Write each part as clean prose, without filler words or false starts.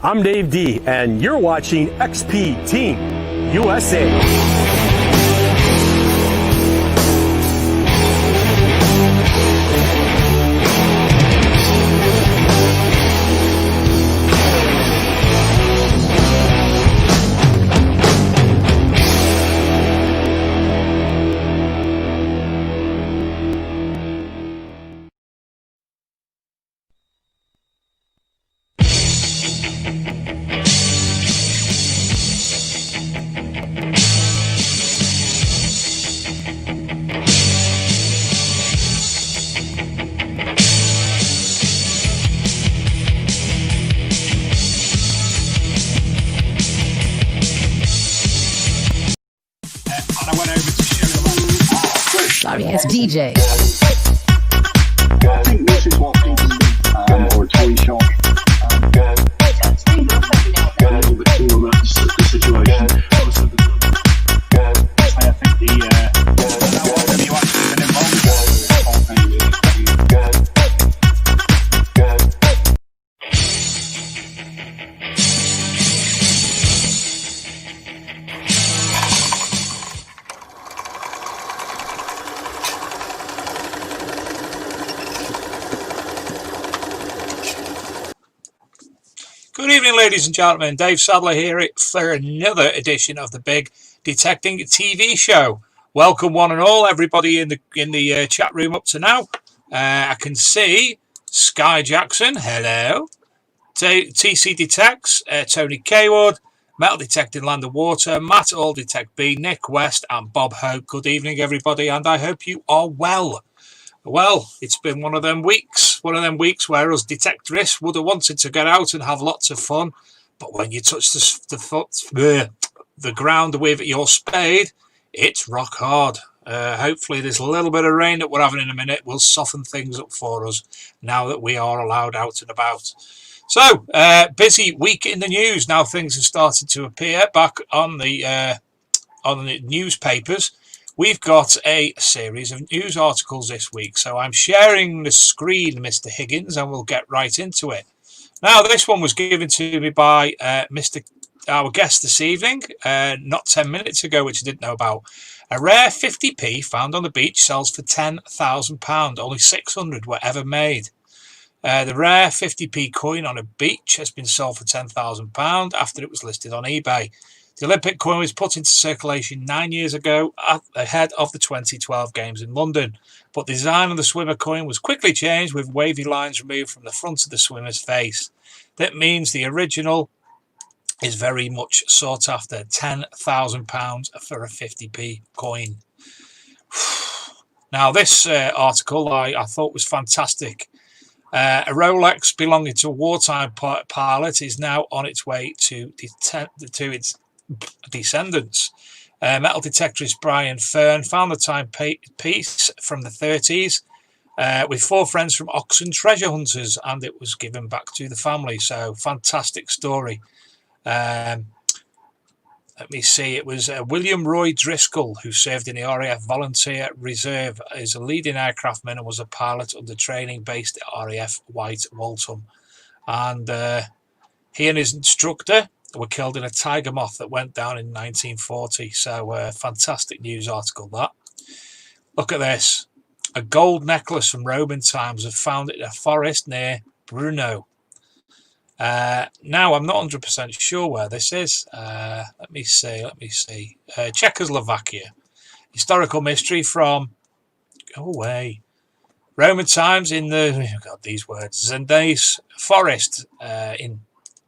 I'm Dave D, and you're watching XP Team USA. Sorry, it's DJ. I think this is what people or toy shop a little bit too about the situation. I think the have you actually been involved Good evening, ladies and gentlemen. Dave Sadler here for another edition of the Big Detecting TV Show. Welcome, one and all, everybody in the chat room up to now. I can see Sky Jackson, hello. TC Detects, Tony Kaywood, Metal Detecting Land and Water, Matt All Detect B, Nick West, and Bob Hope. Good evening, everybody, and I hope you are well. Well, it's been one of them weeks where us detectorists would have wanted to get out and have lots of fun, but when you touch the ground with your spade, it's rock hard. Hopefully this little bit of rain that we're having in a minute will soften things up for us now that we are allowed out and about. So, busy week in the news. Now things have started to appear back on the newspapers. We've got a series of news articles this week, so I'm sharing the screen, Mr. Higgins, and we'll get right into it. Now, this one was given to me by our guest this evening, not 10 minutes ago, which I didn't know about. A rare 50p found on the beach sells for £10,000. Only 600 were ever made. The rare 50p coin on a beach has been sold for £10,000 after it was listed on eBay. The Olympic coin was put into circulation 9 years ago ahead of the 2012 Games in London, but the design of the swimmer coin was quickly changed with wavy lines removed from the front of the swimmer's face. That means the original is very much sought after. £10,000 for a 50p coin. Now this article I thought was fantastic. A Rolex belonging to a wartime pilot is now on its way to its descendants. Metal detectorist Brian Fern found the timepiece from the 30s with 4 friends from Oxon treasure hunters, and it was given back to the family. So fantastic story. Let me see. It was William Roy Driscoll, who served in the RAF Volunteer Reserve as a leading aircraftman and was a pilot under training based at RAF White Waltham. And he and his instructor were killed in a tiger moth that went down in 1940. So fantastic news article that. Look at this. A gold necklace from Roman times was found in a forest near Brno. Now I'm not 100% sure where this is. Let me see. Czechoslovakia. Historical mystery from Roman times in the Zendace forest in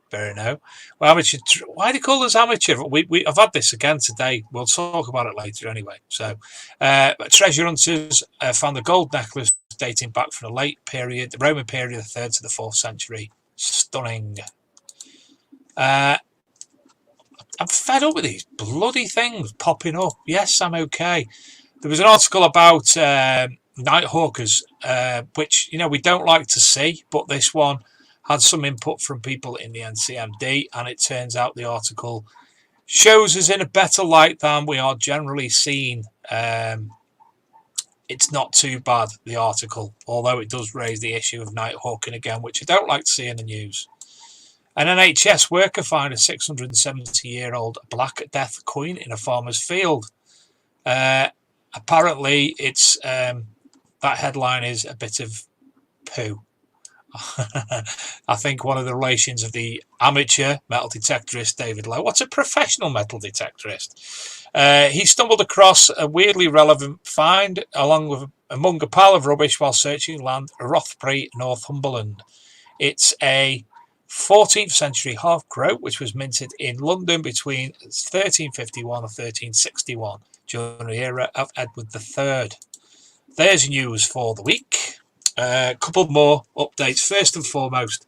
Brno. Well, amateur. Why do they call us amateur? I've had this again today. We'll talk about it later anyway. So, treasure hunters found the gold necklace dating back from the late period, the Roman period, the 3rd to the 4th century. Stunning. I'm fed up with these bloody things popping up. Yes, I'm okay. There was an article about night hawkers, which we don't like to see, but this one had some input from people in the NCMD, and it turns out the article shows us in a better light than we are generally seen. It's not too bad, the article, although it does raise the issue of night hawking again, which I don't like to see in the news. An NHS worker found a 670-year-old Black Death coin in a farmer's field. Apparently, it's that headline is a bit of poo. I think one of the relations of the amateur metal detectorist David Lowe. What's a professional metal detectorist? He stumbled across a weirdly relevant find among a pile of rubbish while searching land at Rothbury, Northumberland. It's a 14th century half groat which was minted in London between 1351 and 1361 during the era of Edward III. There's news for the week. A couple more updates. First and foremost,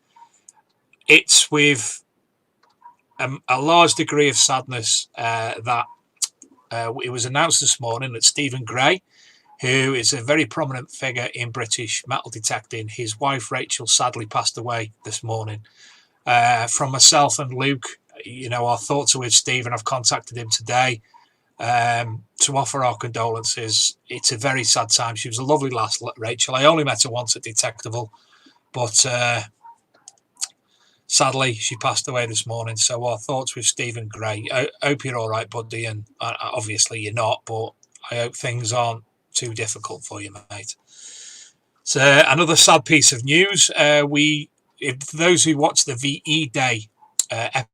it's with a large degree of sadness that it was announced this morning that Stephen Gray, who is a very prominent figure in British metal detecting, his wife Rachel sadly passed away this morning. From myself and Luke, our thoughts are with Stephen. I've contacted him today to offer our condolences. It's a very sad time. She was a lovely lass, Rachel. I only met her once at Detectable, but sadly she passed away this morning. So our thoughts with Stephen Gray. I hope you're all right, buddy, and obviously you're not, but I hope things aren't too difficult for you, mate. So another sad piece of news. For those who watched the VE Day episode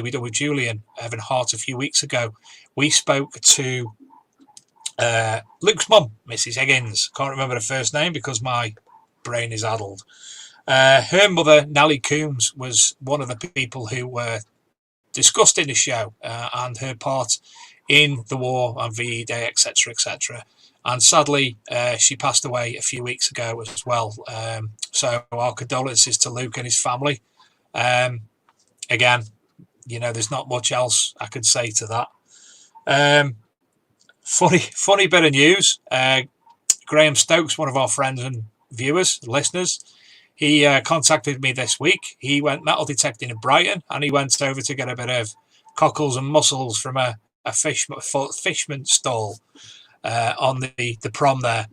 we did with Julian Evan Hart a few weeks ago, we spoke to Luke's mum, Mrs. Higgins. Can't remember her first name because my brain is addled. Her mother, Nellie Coombs, was one of the people who were discussed in the show and her part in the war on VE Day, etc., etc. And sadly, she passed away a few weeks ago as well. So our condolences to Luke and his family. Again, there's not much else I could say to that. Funny bit of news. Graham Stokes, one of our friends and viewers, listeners, he contacted me this week. He went metal detecting in Brighton, and he went over to get a bit of cockles and mussels from a fishman stall on the prom there.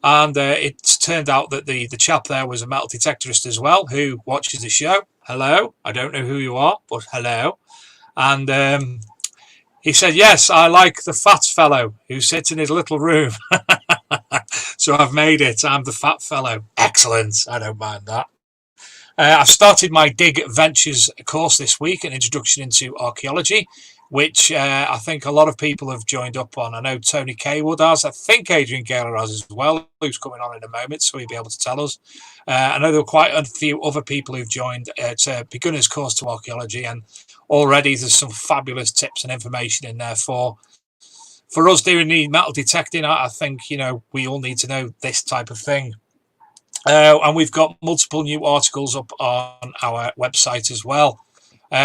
And it's turned out that the chap there was a metal detectorist as well, who watches the show. Hello, I don't know who you are, but hello. And he said, yes, I like the fat fellow who sits in his little room. So I've made it. I'm the fat fellow. Excellent. I don't mind that. I've started my Dig Ventures course this week, an introduction into archaeology, which I think a lot of people have joined up on. I know Tony Kaywood has. I think Adrian Gayler has as well, who's coming on in a moment, so he'll be able to tell us. I know there were quite a few other people who've joined a beginner's course to archaeology, and already there's some fabulous tips and information in there for us doing the metal detecting. I think, we all need to know this type of thing. And we've got multiple new articles up on our website as well.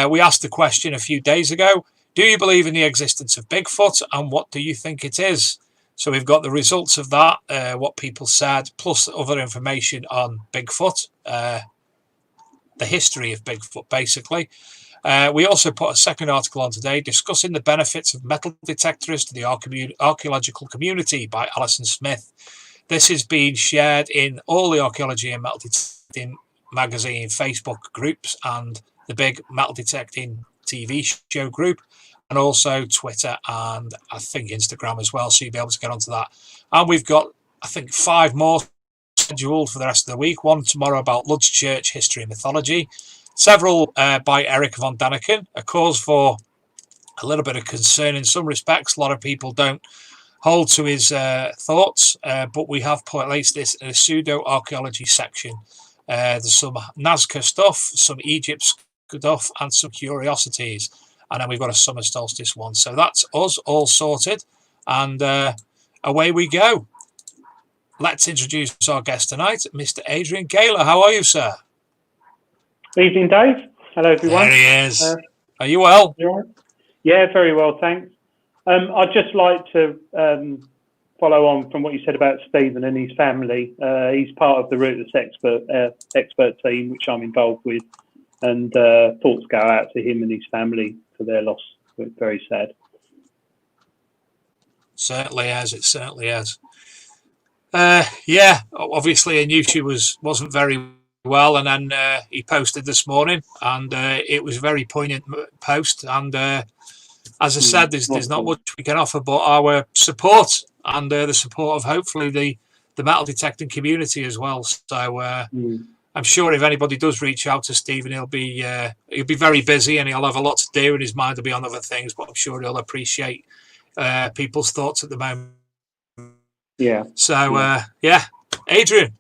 We asked the question a few days ago, do you believe in the existence of Bigfoot, and what do you think it is? So we've got the results of that, what people said, plus other information on Bigfoot, the history of Bigfoot, basically. We also put a second article on today discussing the benefits of metal detectors to the archaeological community by Alison Smith. This is being shared in all the archaeology and metal detecting magazine Facebook groups and the big metal detecting TV show group, and also Twitter and I think Instagram as well, so you'll be able to get onto that. And we've got, I think, 5 more scheduled for the rest of the week. One tomorrow about Lud's Church history and mythology. Several by Eric von Daniken, a cause for a little bit of concern in some respects. A lot of people don't hold to his thoughts, but we have put at least this in a pseudo-archaeology section. There's some Nazca stuff, some Egypt stuff, and some curiosities. And then we've got a summer solstice one. So that's us all sorted. And away we go. Let's introduce our guest tonight, Mr. Adrian Gayler. How are you, sir? Evening, Dave. Hello, everyone. There he is. Are you well? You all right? Yeah, very well, thanks. I'd just like to follow on from what you said about Stephen and his family. He's part of the Rutus Expert Team, which I'm involved with, and thoughts go out to him and his family for their loss. It's very sad. Certainly has. It certainly has. Yeah, obviously I knew she wasn't very well, and then he posted this morning, and it was a very poignant post. And as I said, there's not much we can offer but our support and the support of hopefully the metal detecting community as well. So I'm sure if anybody does reach out to Stephen, he'll be very busy and he'll have a lot to do, and his mind will be on other things. But I'm sure he'll appreciate people's thoughts at the moment. Yeah. So Adrian,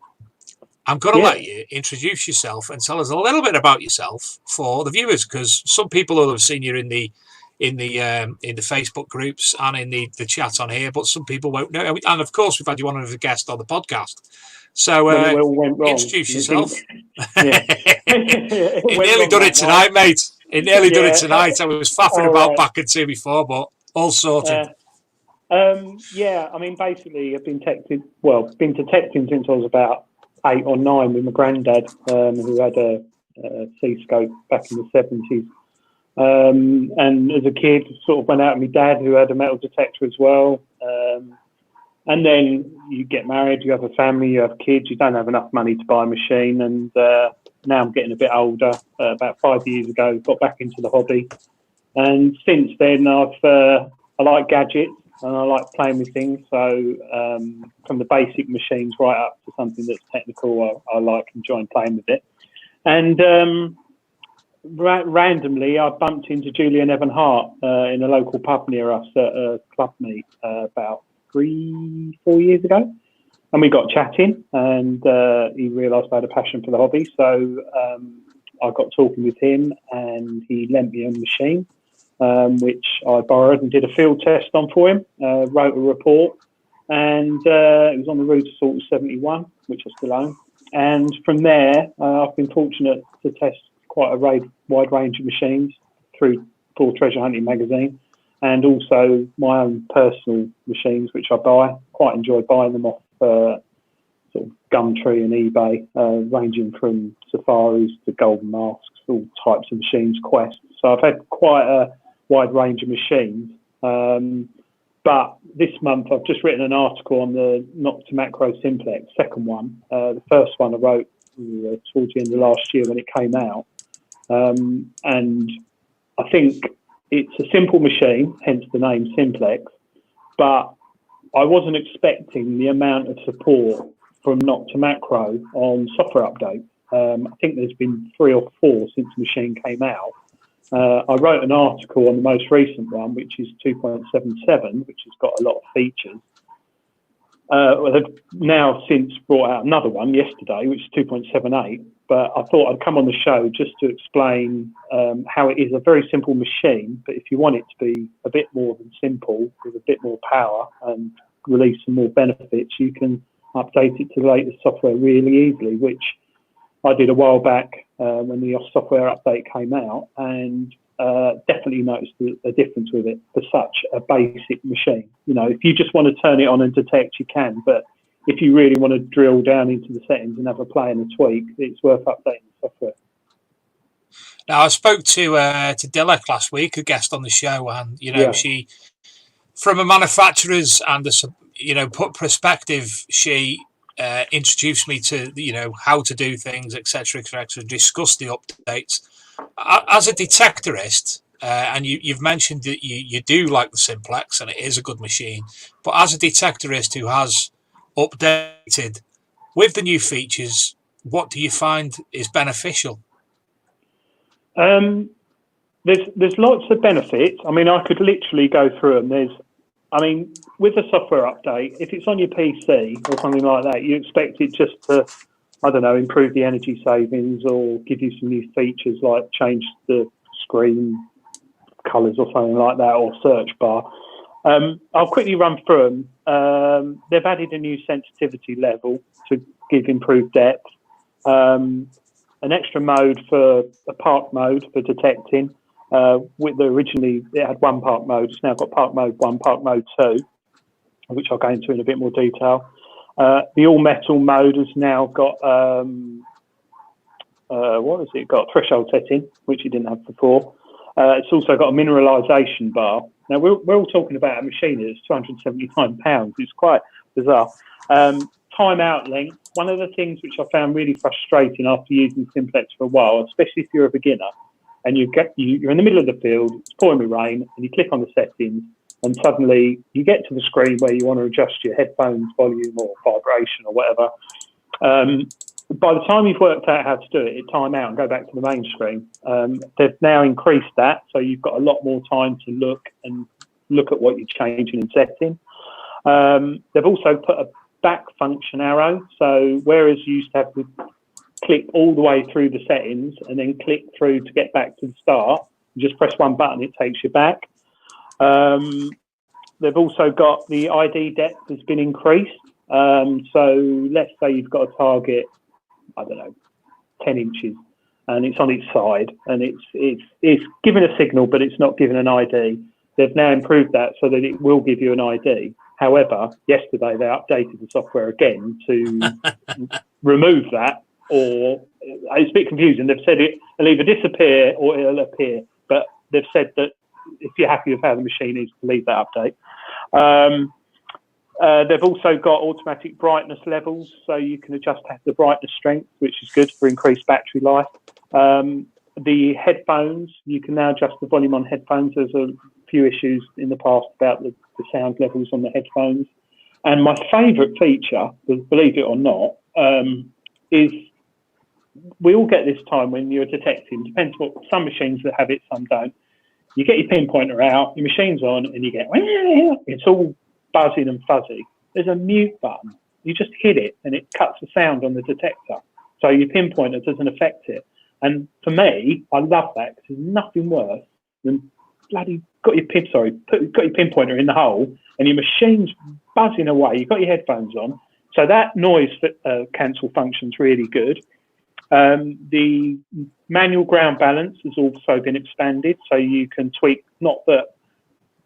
I'm going to let you introduce yourself and tell us a little bit about yourself for the viewers, because some people will have seen you in the Facebook groups and in the chat on here, but some people won't know. And of course, we've had you on as a guest on the podcast. So introduce yourself. It nearly done it tonight, mate. It nearly done it tonight. I was faffing about back and two before, but all sorted. I mean, basically, I've been detecting since I was about 8 or 9 with my granddad, who had a C-scope back in the 70s. And as a kid, sort of went out with my dad, who had a metal detector as well. And then you get married, you have a family, you have kids, you don't have enough money to buy a machine. And now I'm getting a bit older. About 5 years ago, got back into the hobby. And since then, I like gadgets and I like playing with things. So from the basic machines right up to something that's technical, I like enjoying playing with it. And randomly, I bumped into Julian Evan Hart in a local pub near us at a club meet about 3-4 years ago. And we got chatting, and he realised I had a passion for the hobby. So I got talking with him, and he lent me a machine, which I borrowed and did a field test on for him, wrote a report, and it was on the Rutus 71, which I still own. And from there, I've been fortunate to test quite a wide range of machines for Treasure Hunting magazine, and also my own personal machines, which I buy. Quite enjoy buying them off sort of Gumtree and eBay, ranging from safaris to golden masks, all types of machines, quests. So I've had quite a wide range of machines. But this month I've just written an article on the Nokta Makro Simplex, second one. The first one I wrote towards the end of last year when it came out. And I think it's a simple machine, hence the name Simplex, but I wasn't expecting the amount of support from Nokta Makro on software updates. I think there's been 3 or 4 since the machine came out. I wrote an article on the most recent one, which is 2.77, which has got a lot of features. They've now since brought out another one yesterday, which is 2.78. But I thought I'd come on the show just to explain how it is a very simple machine. But if you want it to be a bit more than simple, with a bit more power and release some more benefits, you can update it to the latest software really easily, which I did a while back when the software update came out, and definitely noticed a difference with it for such a basic machine. You know, if you just want to turn it on and detect, you can, but if you really want to drill down into the settings and have a play and a tweak, it's worth updating the software. Now, I spoke to Dilek last week, a guest on the show, and she, from a manufacturer's and perspective, she introduced me to how to do things, etc., discuss the updates. As a detectorist, and you've mentioned that you do like the Simplex, and it is a good machine, but as a detectorist who has updated with the new features, what do you find is beneficial? There's lots of benefits. I mean, I could literally go through them. With the software update, if it's on your PC or something like that, you expect it just to, improve the energy savings or give you some new features like change the screen colours or something like that, or search bar. I'll quickly run through them. They've added a new sensitivity level to give improved depth. An extra mode for a park mode for detecting. Originally it had one park mode. It's now got park mode 1, park mode 2, which I'll go into in a bit more detail. The all metal mode has now got what has it got? Threshold setting, which it didn't have before. It's also got a mineralisation bar. Now we're all talking about a machine that's £279. It's quite bizarre. timeout length. One of the things which I found really frustrating after using Simplex for a while, especially if you're a beginner, and you're in the middle of the field, it's pouring with rain, and you click on the settings, and suddenly you get to the screen where you want to adjust your headphones volume or vibration or whatever. By the time you've worked out how to do it, it time out and go back to the main screen. They've now increased that, so you've got a lot more time to look at what you're changing and setting. They've also put a back function arrow, so whereas you used to have to click all the way through the settings and then click through to get back to the start, you just press one button, it takes you back. They've also got the ID depth has been increased. So let's say you've got a target, I don't know, 10 inches, and it's on its side, and it's giving a signal, but it's not giving an ID. They've now improved that so that it will give you an ID. However, yesterday they updated the software again to remove that, or it's a bit confusing. They've said it'll either disappear or it'll appear, but they've said that if you're happy with how the machine is, to leave that update. They've also got automatic brightness levels, so you can adjust the brightness strength, which is good for increased battery life. The headphones, you can now adjust the volume on headphones. There's a few issues in the past about the sound levels on the headphones. And my favourite feature, believe it or not, is we all get this time when you're detecting, depends what, some machines that have it, some don't. You get your pinpointer out, your machine's on, and you get, it's all buzzing and fuzzy. There's a mute button. You just hit it and it cuts the sound on the detector. So your pinpointer doesn't affect it. And for me, I love that because there's nothing worse than bloody got your pinpointer in the hole and your machine's buzzing away. You've got your headphones on. So that noise cancel function's really good. The manual ground balance has also been expanded, so you can tweak, not that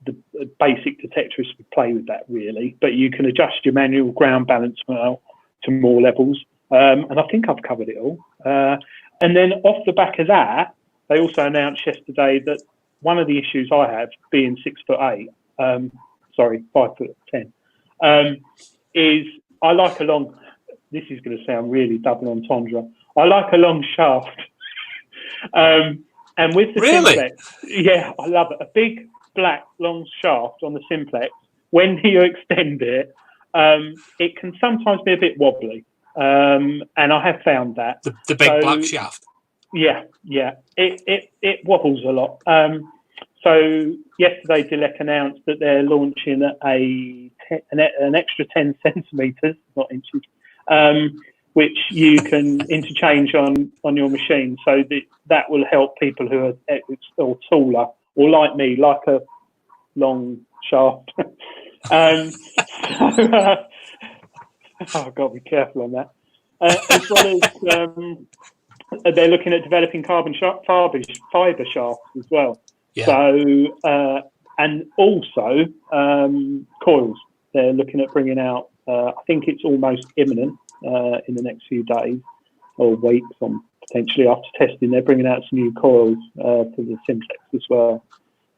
the basic detectorists would play with that really, but you can adjust your manual ground balance now to more levels. And I think I've covered it all. And then off the back of that, they also announced yesterday that one of the issues I have, being 6'8", 5'10", is I like a long, this is going to sound really double entendre, I like a long shaft. And with the Simplex, yeah, I love it. A big black long shaft on the Simplex, when you extend it, it can sometimes be a bit wobbly. And I have found that. The big black shaft. Yeah. It wobbles a lot. So yesterday, Dilek announced that they're launching an extra 10 centimetres, not inches, which you can interchange on your machine. So that will help people who are taller, or like me, like a long shaft. I've got to be careful on that. As well as they're looking at developing carbon fibre shafts as well. Yeah. So, and also coils. They're looking at bringing out, I think it's almost imminent in the next few days or weeks, potentially after testing, they're bringing out some new coils for the Simplex as well.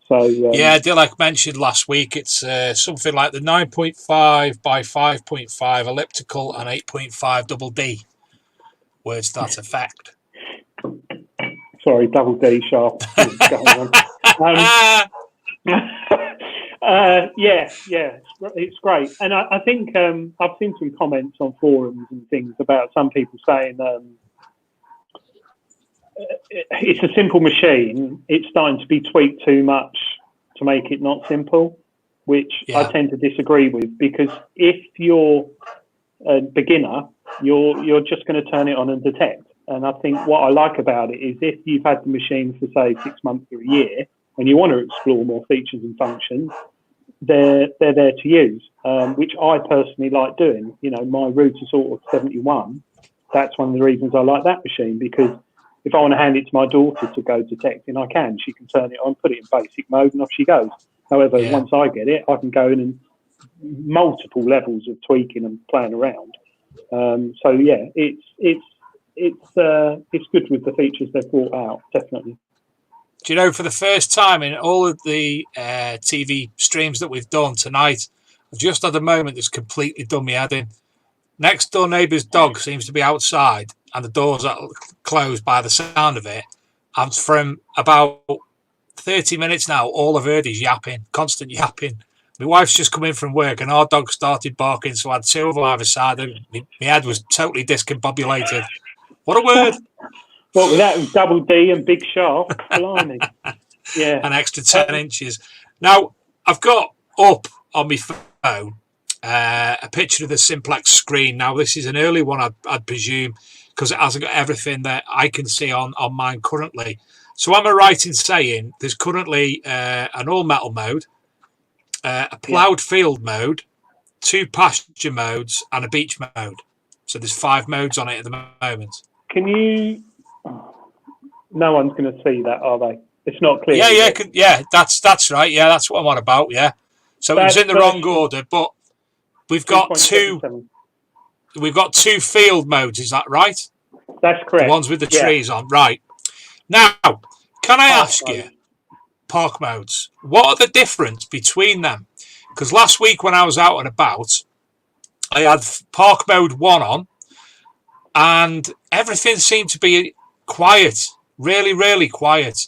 So yeah, Dilek mentioned last week it's something like the 9.5 by 5.5 elliptical and 8.5 double D. Words to that effect. Sorry, double D shaft. Yeah, it's great. And I think I've seen some comments on forums and things about some people saying it's a simple machine. It's starting to be tweaked too much to make it not simple, which I tend to disagree with, because if you're a beginner, you're just going to turn it on and detect. And I think what I like about it is if you've had the machine for, say, 6 months or a year, and you want to explore more features and functions, they're there to use, which I personally like doing. You know, my Rutus 71, that's one of the reasons I like that machine, because if I want to hand it to my daughter to go detecting, I can. She can turn it on, put it in basic mode, and off she goes. However, once I get it, I can go in and multiple levels of tweaking and playing around. So yeah, it's good with the features they've brought out, definitely. Do you know, for the first time in all of the TV streams that we've done tonight, I've just had a moment that's completely done me head in. next door neighbour's dog seems to be outside and the doors are closed by the sound of it. And from about 30 minutes now, all I've heard is yapping, constant yapping. My wife's just come in from work and our dog started barking, so I had two of them either side. My head was totally discombobulated. What a word. What with that double D and big sharp, blimey. Yeah. An extra 10 inches. Now, I've got up on my phone a picture of the Simplex screen. Now, this is an early one, I'd presume, because it hasn't got everything that I can see on mine currently. So am I right in saying there's currently an all-metal mode, a ploughed field mode, 2 pasture modes, and a beach mode. So there's 5 modes on it at the moment. Can you... Oh, no one's going to see that, are they? It's not clear. Yeah, that's right. Yeah, that's what I'm on about, yeah. So it was in the wrong order, but we've got 2... We've got 2 field modes, is that right? That's correct. The ones with the trees on, right. Now, can I ask you, park modes, what are the difference between them? Because last week when I was out and about, I had park mode 1 on, and everything seemed to be quiet, really, really quiet.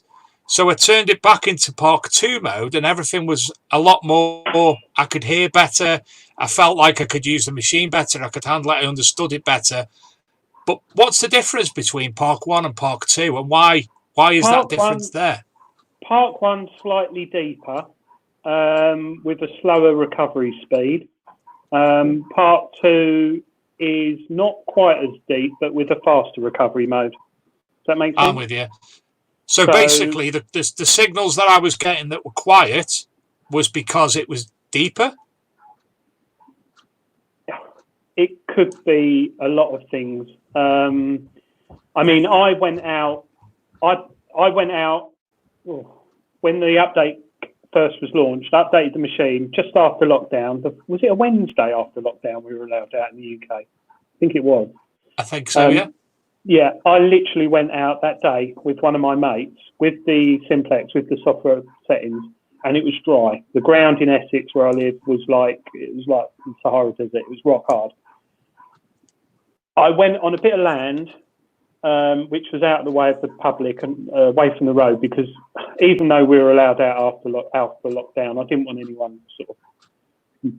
So I turned it back into park 2 mode, and everything was a lot more. I could hear better. I felt like I could use the machine better. I could handle it. I understood it better. But what's the difference between park 1 and park 2, and why is that difference there? Park 1's slightly deeper, with a slower recovery speed. Park 2 is not quite as deep, but with a faster recovery mode. Does that make sense? I'm with you. So basically, the signals that I was getting that were quiet was because it was deeper? It could be a lot of things. I mean, I went out when the update first was launched, updated the machine just after lockdown. Was it a Wednesday after lockdown we were allowed out in the UK? I think it was. I think so, yeah. Yeah, I literally went out that day with one of my mates with the Simplex, with the software settings, and it was dry. The ground in Essex where I live was like the Sahara Desert. It was rock hard. I went on a bit of land, which was out of the way of the public and away from the road, because even though we were allowed out after lockdown, I didn't want anyone sort of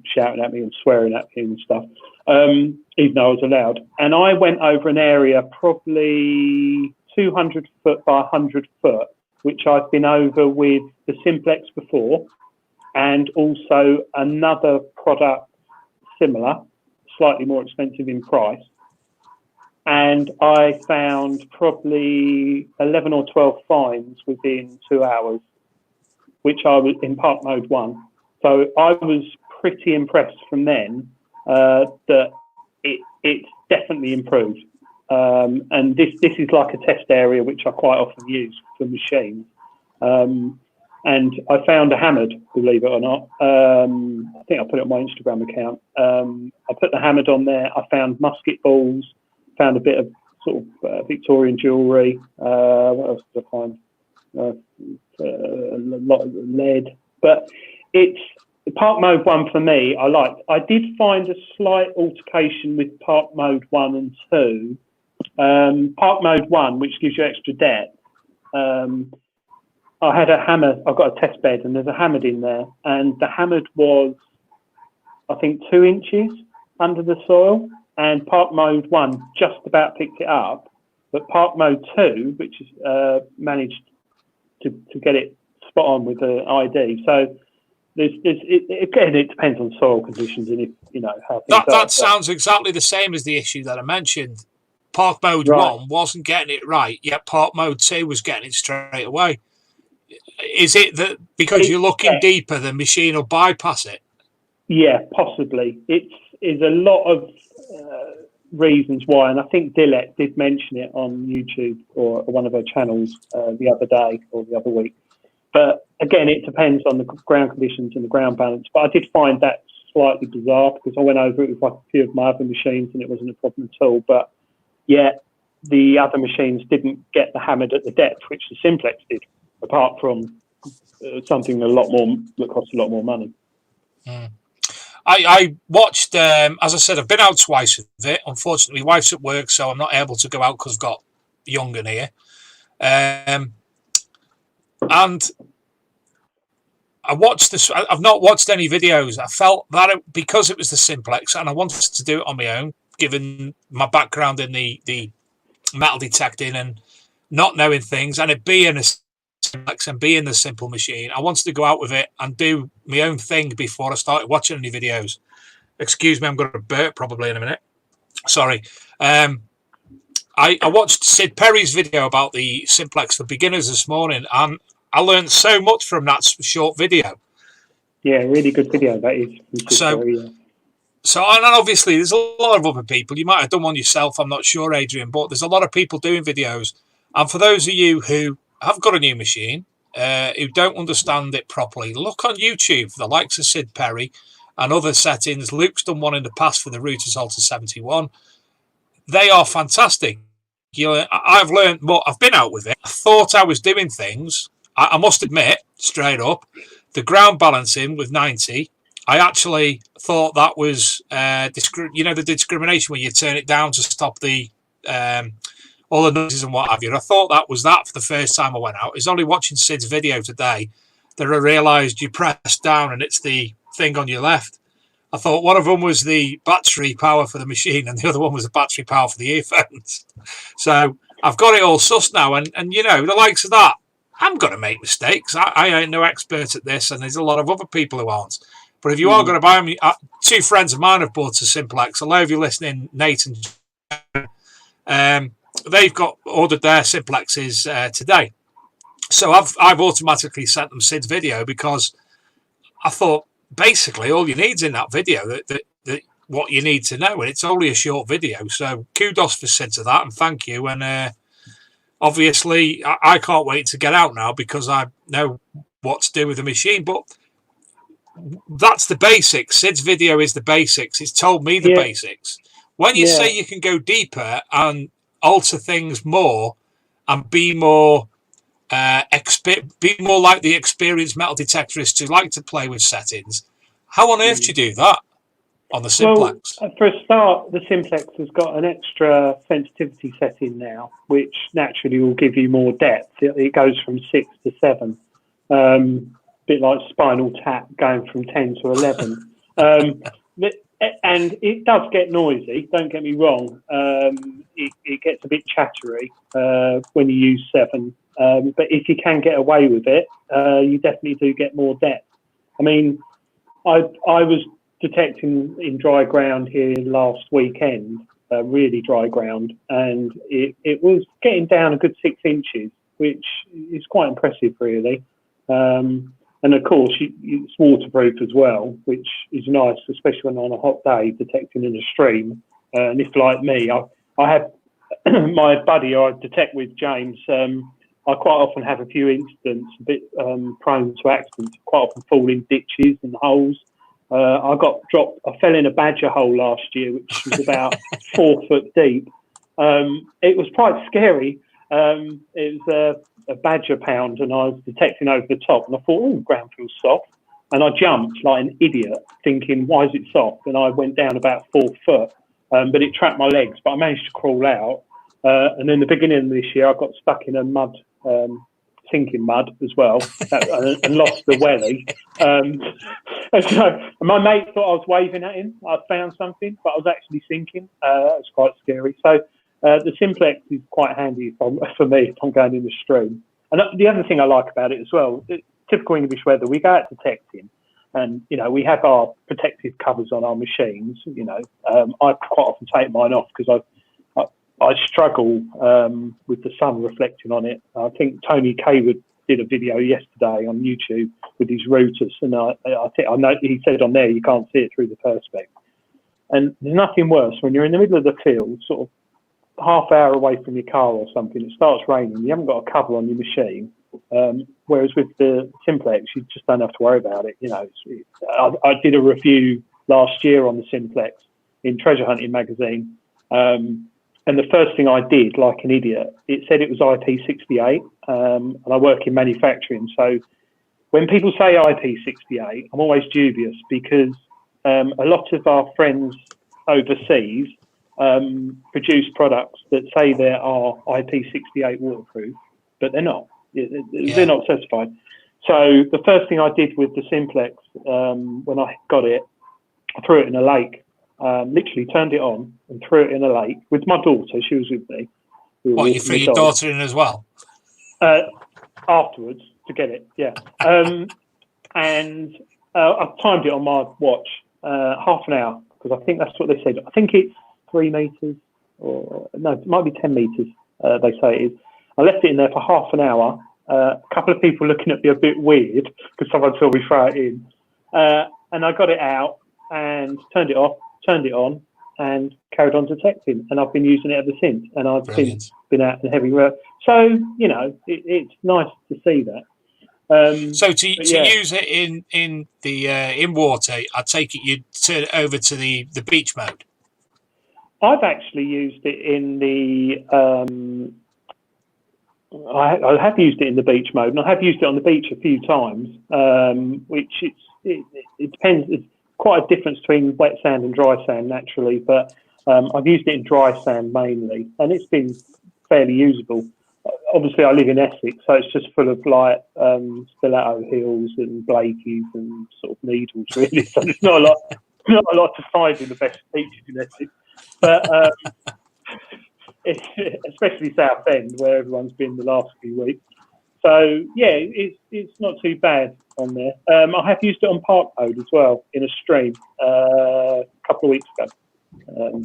shouting at me and swearing at me and stuff, even though I was allowed. And I went over an area probably 200 foot by 100 foot, which I've been over with the Simplex before, and also another product similar, slightly more expensive in price. And I found probably 11 or 12 finds within 2 hours, which I was in park mode 1. So I was pretty impressed from then that it's definitely improved. And this is like a test area which I quite often use for machines. And I found a hammered, believe it or not. I think I put it on my Instagram account. I put the hammered on there. I found musket balls, found a bit of sort of Victorian jewellery. What else did I find? A lot of lead. But it's park mode 1 for me. I liked. I did find a slight altercation with park mode 1 and 2. Park mode 1, which gives you extra depth. I had a hammer. I've got a test bed, and there's a hammered in there, and the hammered was, I think, 2 inches under the soil. And park mode 1 just about picked it up, but park mode 2, which is managed to get it spot on with the ID. So it depends on soil conditions and how things that sounds exactly the same as the issue that I mentioned. Park mode 1 wasn't getting it right, yet park mode 2 was getting it straight away. Is it that because you're looking deeper, the machine will bypass it? Yeah, possibly. It's a lot of reasons why, and I think Dilek did mention it on YouTube or one of her channels the other day or the other week. But again, it depends on the ground conditions and the ground balance. But I did find that slightly bizarre because I went over it with like a few of my other machines and it wasn't a problem at all. But yet the other machines didn't get the hammered at the depth which the Simplex did, apart from something that costs a lot more money. I watched, as I said, I've been out twice with it. Unfortunately, my wife's at work, so I'm not able to go out because I've got young in here. And I watched this. I've not watched any videos. I felt that because it was the Simplex, and I wanted to do it on my own, given my background in the metal detecting and not knowing things, and it being a Simplex and being the simple machine. I wanted to go out with it and do my own thing before I started watching any videos. Excuse me, I'm going to burp probably in a minute. Sorry. I watched Sid Perry's video about the Simplex for beginners this morning, and I learned so much from that short video. Yeah, really good video that is. So, and obviously there's a lot of other people. You might have done one yourself, I'm not sure, Adrian, but there's a lot of people doing videos. And for those of you who have got a new machine, who don't understand it properly, look on YouTube for the likes of Sid Perry and other settings. Luke's done one in the past for the Rutus 71. They are fantastic. I've learned more. I've been out with it. I thought I was doing things. I must admit, straight up, the ground balancing with 90, I actually thought that was, the discrimination when you turn it down to stop the all the noises and what have you. I thought that was that for the first time I went out. It's only watching Sid's video today that I realised you press down and it's the thing on your left. I thought one of them was the battery power for the machine and the other one was the battery power for the earphones. So I've got it all sussed now. And the likes of that, I'm going to make mistakes. I ain't no expert at this, and there's a lot of other people who aren't. But if you are going to buy me, two friends of mine have bought a Simplex. I know if you're listening, Nate and they've got ordered their Simplexes today. So I've automatically sent them Sid's video because I thought basically all you need's in that video that what you need to know, and it's only a short video. So kudos for Sid to that, and thank you. And obviously I can't wait to get out now because I know what to do with the machine. But that's the basics. Sid's video is the basics. It's told me the basics. When you say you can go deeper and alter things more and be more like the experienced metal detectorists who like to play with settings, how on earth do you do that on the Simplex? Well, for a start, the Simplex has got an extra sensitivity setting now, which naturally will give you more depth. It goes from 6 to 7. Bit like Spinal Tap going from 10 to 11. And it does get noisy, don't get me wrong. It gets a bit chattery when you use 7. But if you can get away with it, you definitely do get more depth. I mean, I was detecting in dry ground here last weekend, really dry ground, and it was getting down a good 6 inches, which is quite impressive, really. And of course, it's waterproof as well, which is nice, especially when on a hot day detecting in a stream. And if, like me, I have my buddy I detect with, James, I quite often have a few incidents, a bit prone to accidents, quite often fall in ditches and holes. I got dropped, I fell in a badger hole last year, which was about 4 foot deep. It was quite scary. It was a badger pound, and I was detecting over the top, and I thought, oh, ground feels soft. And I jumped like an idiot, thinking, why is it soft? And I went down about 4 foot, but it trapped my legs, but I managed to crawl out. And in the beginning of this year, I got stuck in a mud, sinking mud as well, and lost the welly. And so my mate thought I was waving at him. I found something, but I was actually sinking. That was quite scary. So the Simplex is quite handy for me if I'm going in the stream. And the other thing I like about it as well, typical English weather, we go out detecting, and we have our protective covers on our machines. I quite often take mine off because I struggle with the sun reflecting on it. I think Tony Kaywood did a video yesterday on YouTube with his Rutus, and I know he said on there you can't see it through the perspex. And there's nothing worse when you're in the middle of the field, sort of half hour away from your car or something. It starts raining. You haven't got a cover on your machine. Whereas with the Simplex, you just don't have to worry about it. I did a review last year on the Simplex in Treasure Hunting magazine. And the first thing I did, like an idiot, it said it was IP68, and I work in manufacturing. So when people say IP68, I'm always dubious because a lot of our friends overseas produce products that say they are IP68 waterproof, but they're not. They're not certified. So the first thing I did with the Simplex when I got it, I threw it in a lake. Literally turned it on and threw it in a lake with my daughter. She was with me. What, you threw your daughter in as well? Afterwards to get it, yeah. And I timed it on my watch, half an hour, because I think that's what they said. I think it's 3 meters, or no, it might be 10 meters. They say it is. I left it in there for half an hour. A couple of people looking at me a bit weird because someone saw me throw it in, and I got it out and turned it off, turned it on, and carried on detecting. And I've been using it ever since. And I've since been out in heavy work. So it's nice to see that. So to use it in water, I take it you'd turn it over to the beach mode. I've actually used it in the. I have used it in the beach mode, and I have used it on the beach a few times. Which it depends. It's quite a difference between wet sand and dry sand naturally, but I've used it in dry sand mainly, and it's been fairly usable. Obviously, I live in Essex, so it's just full of like stiletto heels and Blakeys and sort of needles, really. So there's not a lot to find in the best beaches in Essex, but especially South End, where everyone's been the last few weeks. So yeah, it's not too bad on there. I have used it on park mode as well in a stream a couple of weeks ago.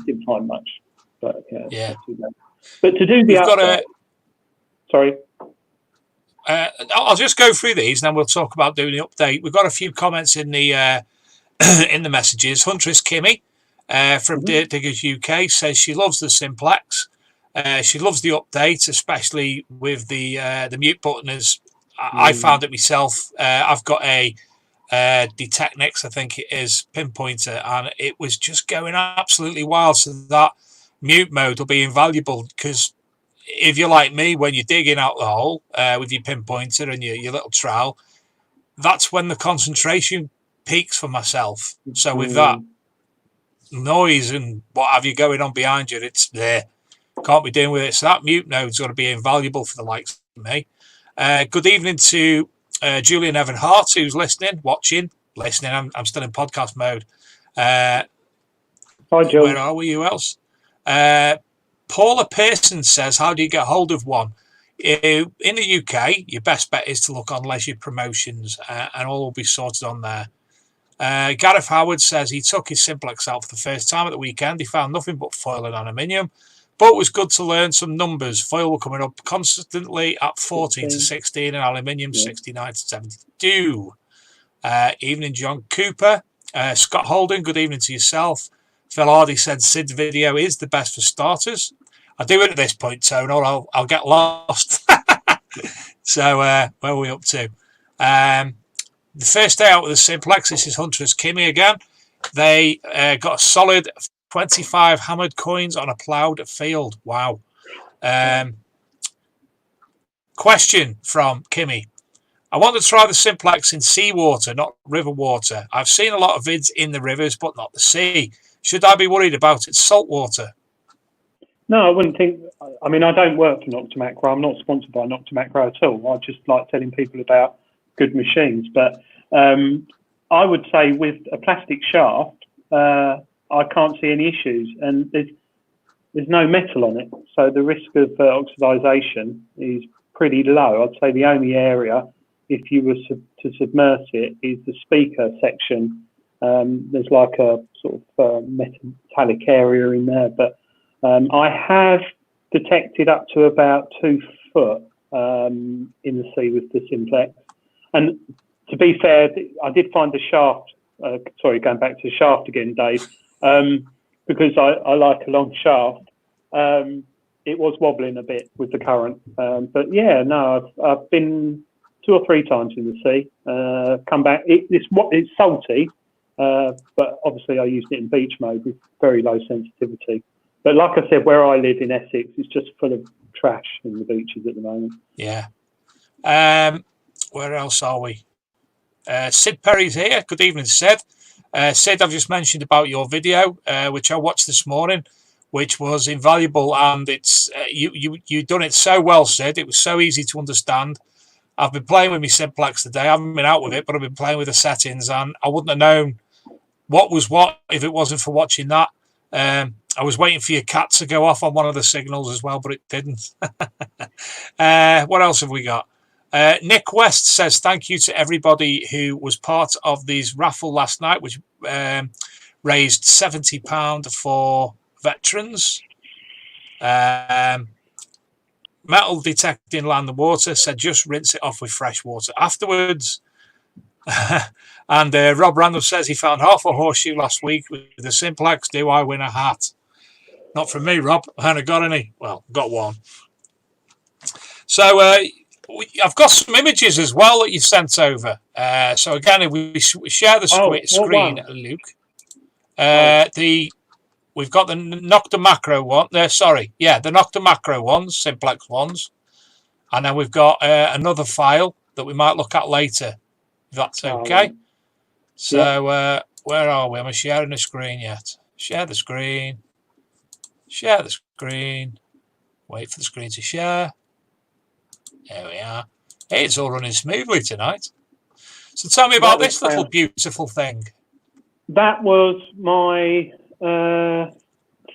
Didn't find much, but yeah. Not too bad. But to do the sorry. I'll just go through these, and then we'll talk about doing the update. We've got a few comments in the in the messages. Huntress Kimmy from Diggers UK says she loves the Simplex. She loves the update, especially with the mute button. As I found it myself, I've got a Detectix, I think it is, pinpointer, and it was just going absolutely wild. So that mute mode will be invaluable, because if you're like me, when you're digging out the hole with your pinpointer and your little trowel, that's when the concentration peaks for myself. So with that noise and what have you going on behind you, it's there. Can't be doing with it. So that mute node's going to be invaluable for the likes of me. Good evening to Julian Evan Hart, who's listening. I'm still in podcast mode. Hi, Joe. Where are we? Who else? Paula Pearson says, how do you get hold of one? In the UK, your best bet is to look on Leisure Promotions, and all will be sorted on there. Gareth Howard says he took his Simplex out for the first time at the weekend. He found nothing but foil and aluminium, but it was good to learn some numbers. Foil were coming up constantly at 14 to 16 and aluminium 69 to 72. Evening, John Cooper. Scott Holden, good evening to yourself. Phil Hardy said Sid's video is the best for starters. I do it at this point, Tone, or I'll get lost. So where are we up to? The first day out with the Simplex, this is Huntress Kimmy again. They got a solid 25 hammered coins on a ploughed field. Wow. Question from Kimmy. I want to try the Simplex in seawater, not river water. I've seen a lot of vids in the rivers, but not the sea. Should I be worried about its salt water? No, I wouldn't think. I mean, I don't work for Nokta Makro. I'm not sponsored by Nokta Makro at all. I just like telling people about good machines. But I would say with a plastic shaft, I can't see any issues, and there's no metal on it, so the risk of oxidisation is pretty low. I'd say the only area, if you were to submerge it, is the speaker section. There's like a sort of metallic area in there, but I have detected up to about 2 foot in the sea with the Simplex. And to be fair, I did find the shaft. Sorry, going back to the shaft again, Dave, because I like a long shaft. It was wobbling a bit with the current, but yeah, no, I've been 2 or 3 times in the sea. Come back. It's salty, but obviously I used it in beach mode with very low sensitivity. But like I said, where I live in Essex, it's just full of trash in the beaches at the moment. Yeah. Where else are we? Sid Perry's here. Good evening, Sid. Sid, I've just mentioned about your video, which I watched this morning, which was invaluable, and it's you done it so well, Sid. It was so easy to understand. I've been playing with my Simplex today. I haven't been out with it, but I've been playing with the settings, and I wouldn't have known what was what if it wasn't for watching that. I was waiting for your cat to go off on one of the signals as well, but it didn't. What else have we got? Nick West says, thank you to everybody who was part of this raffle last night, which raised £70 for veterans. Metal detecting land and water said, just rinse it off with fresh water afterwards. And Rob Randall says he found half a horseshoe last week with the Simplex. Do I win a hat? Not from me, Rob. I haven't got any. Well, got one. So I've got some images as well that you've sent over. So again, if we share the screen, Luke. We've got the Nokta Makro one. The Nokta Makro ones, Simplex ones, and then we've got another file that we might look at later, if that's okay. So where are we? Am I sharing the screen yet? Share the screen. Share the screen. Wait for the screen to share. There we are. Hey, it's all running smoothly tonight. So tell me about this little beautiful thing. That was my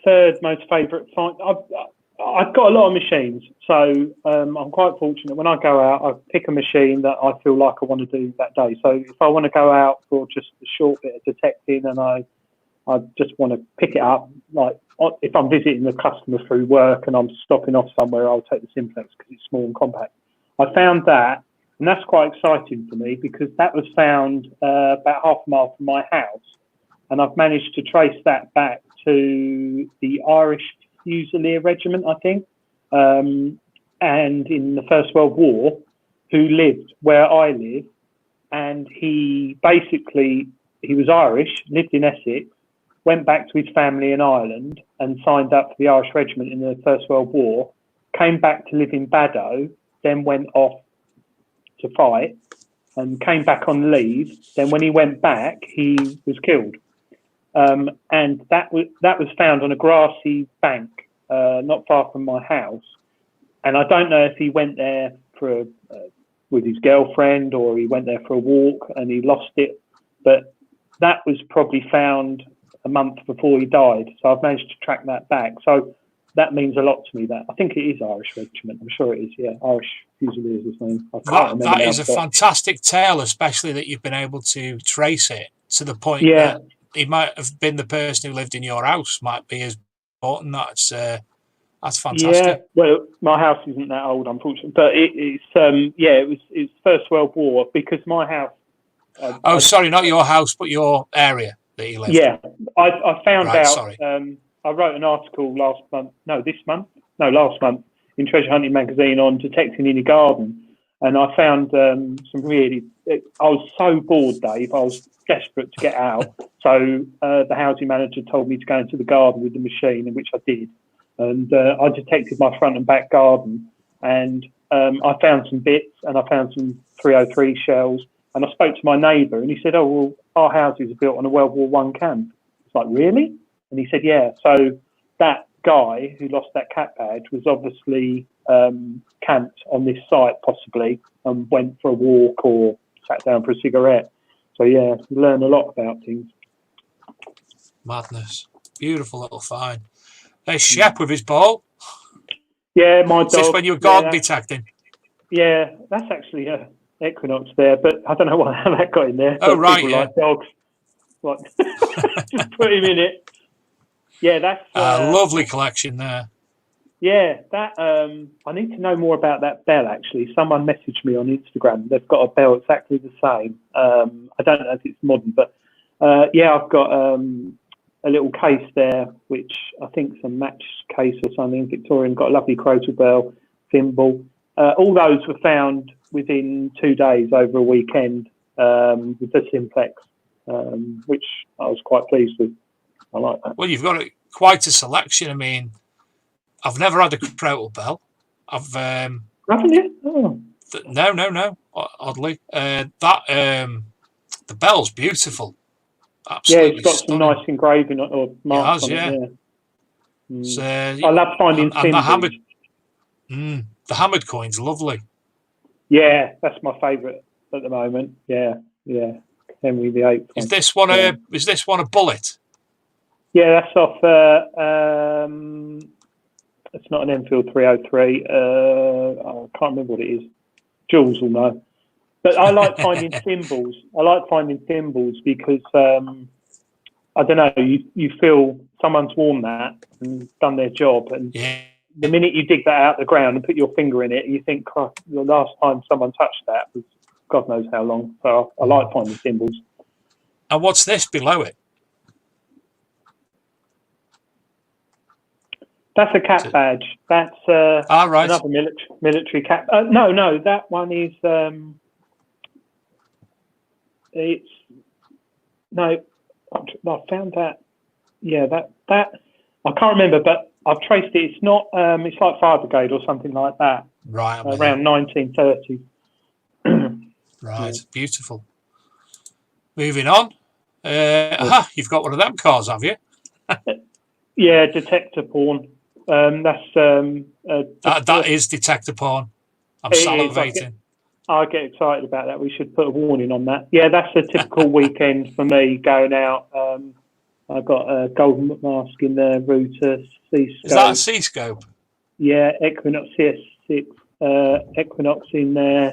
third most favourite find. I've got a lot of machines, so I'm quite fortunate. When I go out, I pick a machine that I feel like I want to do that day. So if I want to go out for just a short bit of detecting and I just want to pick it up, like if I'm visiting the customer through work and I'm stopping off somewhere, I'll take the Simplex because it's small and compact. I found that, and that's quite exciting for me because that was found about half a mile from my house, and I've managed to trace that back to the Irish Fusilier Regiment, I think, and in the First World War, who lived where I live, and he was Irish, lived in Essex, went back to his family in Ireland and signed up for the Irish Regiment in the First World War, came back to live in Baddow, then went off to fight and came back on leave. Then when he went back, he was killed. And that was found on a grassy bank not far from my house. And I don't know if he went there with his girlfriend or he went there for a walk and he lost it. But that was probably found a month before he died. So I've managed to track that back. So that means a lot to me. That I think it is Irish Regiment. I'm sure it is. Yeah, Irish Fusiliers is his name. That is a fantastic tale, especially that you've been able to trace it to the point that he might have been the person who lived in your house. Might be as important. That's fantastic. Yeah. Well, my house isn't that old, unfortunately, but it was First World War because my house. Sorry, not your house, but your area that you lived. Yeah, I found out. Sorry. I wrote an article last month in Treasure Hunting magazine on detecting in your garden, and I found some really. I was so bored, Dave. I was desperate to get out. So the housing manager told me to go into the garden with the machine, in which I did, and I detected my front and back garden, and I found some bits, and I found some 303 shells, and I spoke to my neighbour, and he said, "Oh well, our houses are built on a World War I camp." It's like, really? And he said, yeah. So that guy who lost that cat badge was obviously camped on this site possibly and went for a walk or sat down for a cigarette. So, yeah, you learn a lot about things. Madness. Beautiful little find. There's Shep with his ball. Yeah, my dog. Is this when you were garden detecting? Yeah, that's actually Equinox there, but I don't know how that got in there. Oh, right, yeah. Like dogs. Like, just put him in it. Yeah, that's a lovely collection there. Yeah, that I need to know more about that bell. Actually, someone messaged me on Instagram. They've got a bell exactly the same. I don't know if it's modern, but I've got a little case there, which I think is a match case or something. Victorian, got a lovely crotal bell, thimble. All those were found within 2 days over a weekend with the Simplex, which I was quite pleased with. I like that. Well, you've got quite a selection. I mean, I've never had a crotal bell. Haven't you? Oh. No. Oddly, the bell's beautiful. Absolutely it's got some stunning. nice engraving or marks It has, on it. So, I love finding and the symbols. hammered coin's lovely. Yeah, that's my favourite at the moment. Yeah. Henry VIII. Is this one a bullet? Yeah, that's off. It's not an Enfield 303. I can't remember what it is. Jules will know. But I like finding symbols. I like finding symbols because I don't know. You feel someone's worn that and done their job, and the minute you dig that out of the ground and put your finger in it, you think, "Christ, the last time someone touched that was God knows how long." So I like finding symbols. And what's this below it? That's a cap badge. That's right. Another military cap. No, that one is. It's no. I found that. Yeah, that I can't remember, but I've traced it. It's not. It's like Fire Brigade or something like that. Right. Around 1930. Right. Yeah. Beautiful. Moving on. You've got one of them cars, have you? Yeah, detector porn. That is detector porn. I'm salivating. I get excited about that. We should put a warning on that. Yeah, that's a typical weekend for me going out. I've got a golden mask in there, Rutus, C-scope. Is that a C-scope? Yeah, Equinox CS6, Equinox in there.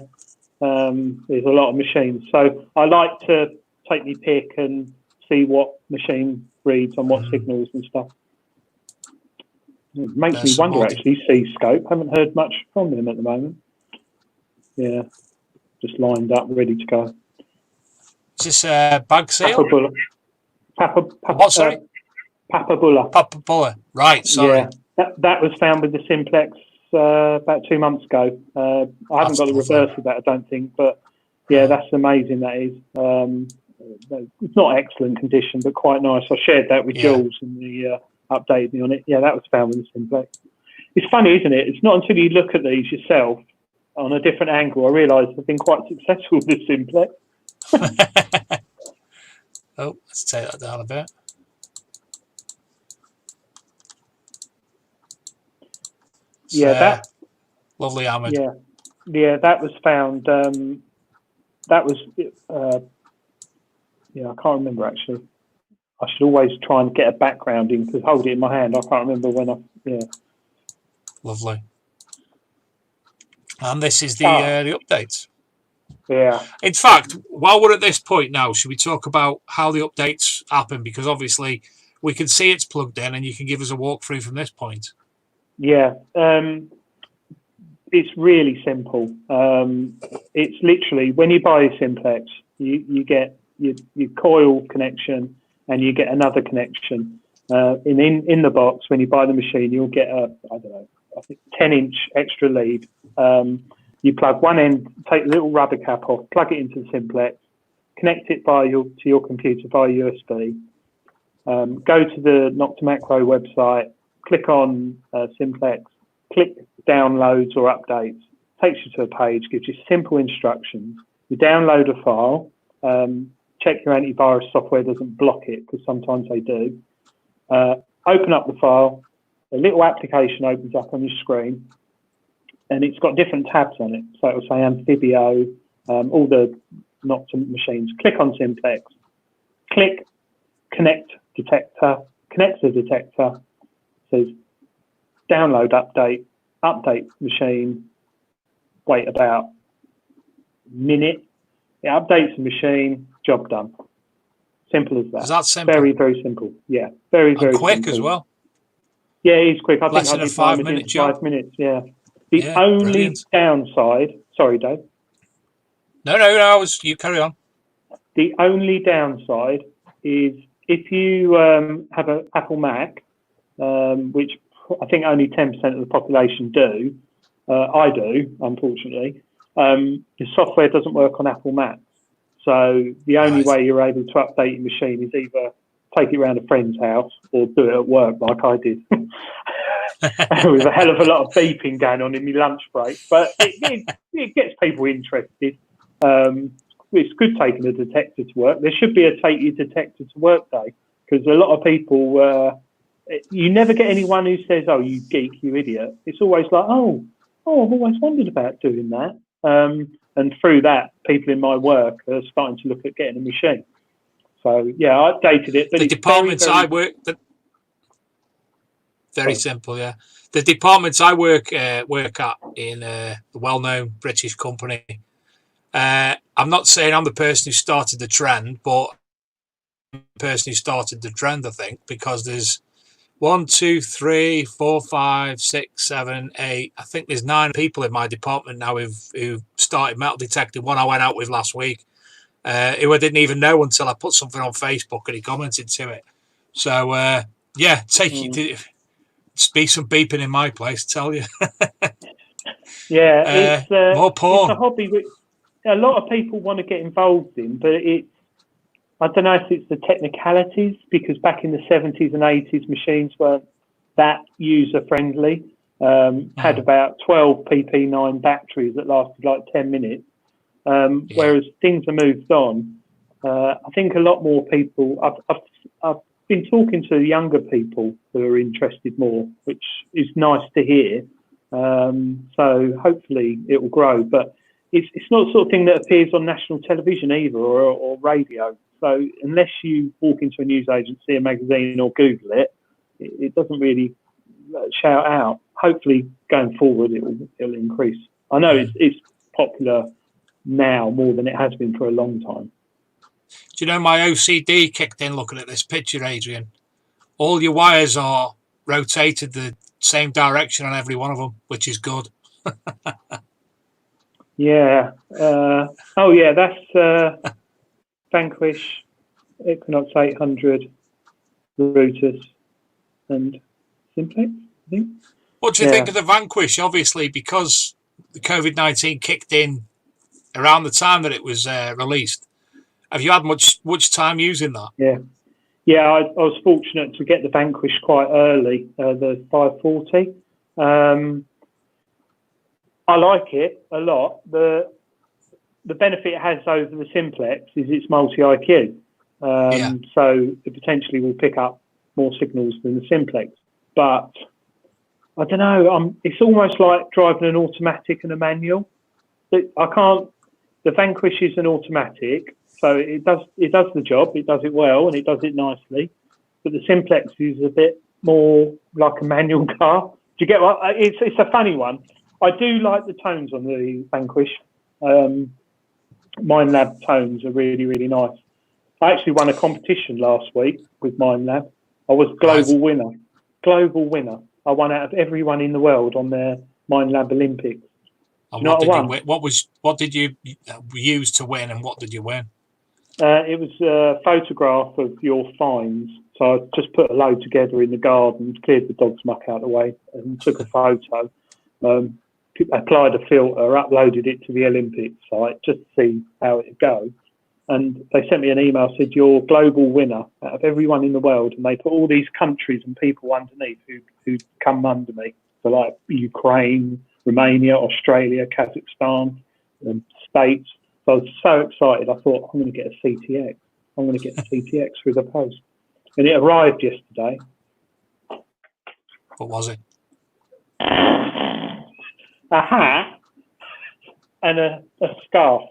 There's a lot of machines. So I like to take me pick and see what machine reads on what signals and stuff. It makes me wonder, actually, C-scope. Haven't heard much from them at the moment. Yeah, just lined up, ready to go. Is this bag seal? What, sorry? Papabulla. Papabulla. Right, sorry. Yeah, that was found with the Simplex about 2 months ago. I haven't got the reverse of that, I don't think, but yeah, that's amazing, that is. It's not excellent condition, but quite nice. I shared that with Jules and the updated me on it. Yeah, that was found with the Simplex. It's funny, isn't it? It's not until you look at these yourself on a different angle, I realise I've been quite successful with the Simplex. Oh, let's take that down a bit. Yeah, that lovely hammered. Yeah, that was found. That was I can't remember actually. I should always try and get a background in because hold it in my hand. I can't remember when I. Lovely. And this is the updates. Yeah. In fact, while we're at this point now, should we talk about how the updates happen? Because obviously we can see it's plugged in and you can give us a walkthrough from this point. Yeah. It's really simple. It's literally when you buy a Simplex, you get your coil connection and you get another connection. In the box, when you buy the machine, you'll get I think 10-inch extra lead. You plug one end, take the little rubber cap off, plug it into the Simplex, connect it to your computer via USB. Go to the Nokta Makro website, click on Simplex, click downloads or updates, takes you to a page, gives you simple instructions. You download a file, check your antivirus software doesn't block it because sometimes they do. Open up the file, a little application opens up on your screen and it's got different tabs on it. So it will say Amphibio, all the Nokta machines. Click on Simplex, click connect detector, connect the detector, says download update machine, wait about a minute, it updates the machine, job done. Simple as that. Is that simple? Very, very simple. Yeah, very quick simple. as well. Yeah, it is quick. I Less think than I did 5 mine minute within job. 5 minutes, yeah. The only downside, sorry, Dave. No, you carry on. The only downside is if you have an Apple Mac, which I think only 10% of the population do, I do, unfortunately, the software doesn't work on Apple Macs. So the only way you're able to update your machine is either take it around a friend's house or do it at work like I did. With a hell of a lot of beeping going on in my lunch break. But it gets people interested. it's good taking a detector to work. There should be a take your detector to work day, because a lot of people, you never get anyone who says, "Oh, you geek, you idiot." It's always like, "Oh, I've always wondered about doing that." And through that, people in my work are starting to look at getting a machine. So yeah, I updated it. But The it's departments very, I work, very simple, yeah. The departments I work at in a well-known British company. I'm not saying I'm the person who started the trend, but the person who started the trend, I think, because there's 1, 2, 3, 4, 5, 6, 7, 8. I think there's 9 people in my department now who've started metal detecting. One I went out with last week, who I didn't even know until I put something on Facebook and he commented to it. So yeah, be some beeping in my place, tell you. yeah, More porn. it's a hobby which a lot of people want to get involved in, but I don't know if it's the technicalities, because back in the 70s and 80s, machines weren't that user-friendly. Had about 12 PP9 batteries that lasted like 10 minutes. Whereas things have moved on. I think a lot more people, I've been talking to younger people who are interested more, which is nice to hear. So hopefully it will grow, but it's not the sort of thing that appears on national television either, or radio. So unless you walk into a news agency, a magazine, or Google it, it doesn't really shout out. Hopefully going forward it'll increase. I know it's popular now more than it has been for a long time. Do you know my OCD kicked in looking at this picture, Adrian? All your wires are rotated the same direction on every one of them, which is good. Yeah. Oh yeah, that's Vanquish, Equinox 800, Rutus, and Simplex, I think. What do you think of the Vanquish? Obviously, because the COVID-19 kicked in around the time that it was released. Have you had much time using that? Yeah. I was fortunate to get the Vanquish quite early, the 540. I like it a lot. The benefit it has over the Simplex is it's multi-IQ. So it potentially will pick up more signals than the Simplex. But I don't know. It's almost like driving an automatic and a manual. The Vanquish is an automatic, so it does the job. It does it well and it does it nicely. But the Simplex is a bit more like a manual car. Do you get what? It's a funny one. I do like the tones on the Vanquish. MindLab tones are really, really nice. I actually won a competition last week with MindLab. I was global winner. Global winner. I won out of everyone in the world on their MindLab Olympics. And what did you use to win, and what did you win? It was a photograph of your finds. So I just put a load together in the garden, cleared the dog's muck out of the way, and took a photo. Applied a filter, uploaded it to the Olympic site just to see how it would go. And they sent me an email, said, "You're global winner out of everyone in the world." And they put all these countries and people underneath who come under me. So like Ukraine, Romania, Australia, Kazakhstan, States. So I was so excited. I thought, I'm going to get a CTX. I'm going to get a CTX through the post. And it arrived yesterday. What was it? A hat and a scarf.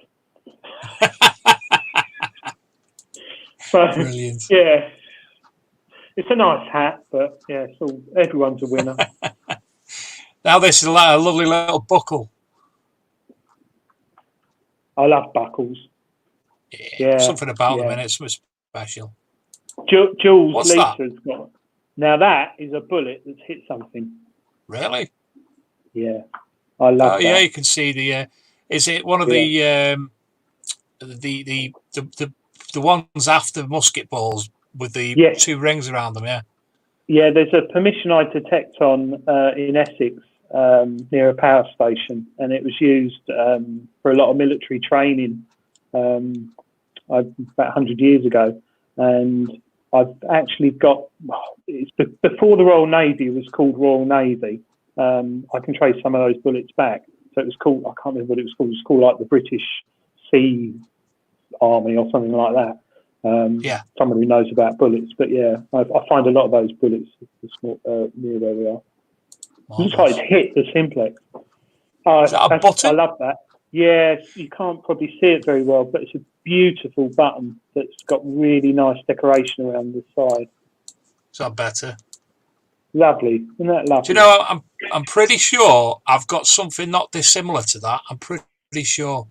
So, brilliant. Yeah, it's a nice hat, but yeah, everyone's a winner. Now this is a lovely little buckle. I love buckles. Yeah, something about them, and it's special. Jules What's Lisa's got. Now that is a bullet that's hit something. Really? Yeah, I love that. Yeah, you can see the. Is it one of the ones after musket balls with the 2 rings around them? Yeah. Yeah, there's a permission I detect on in Essex near a power station, and it was used for a lot of military training about 100 years ago. And I've actually got, it's before the Royal Navy was called Royal Navy. I can trace some of those bullets back. So it was called, I can't remember what it was called. It was called like the British Sea army or something like that. Yeah. Someone who knows about bullets. But yeah, I find a lot of those bullets near where we are. Looks like it's hit the Simplex. Is that a button? I love that. Yeah, you can't probably see it very well, but it's a beautiful button that's got really nice decoration around the side. Is that better? Lovely. Isn't that lovely? Do you know, I'm pretty sure I've got something not dissimilar to that. I'm pretty sure.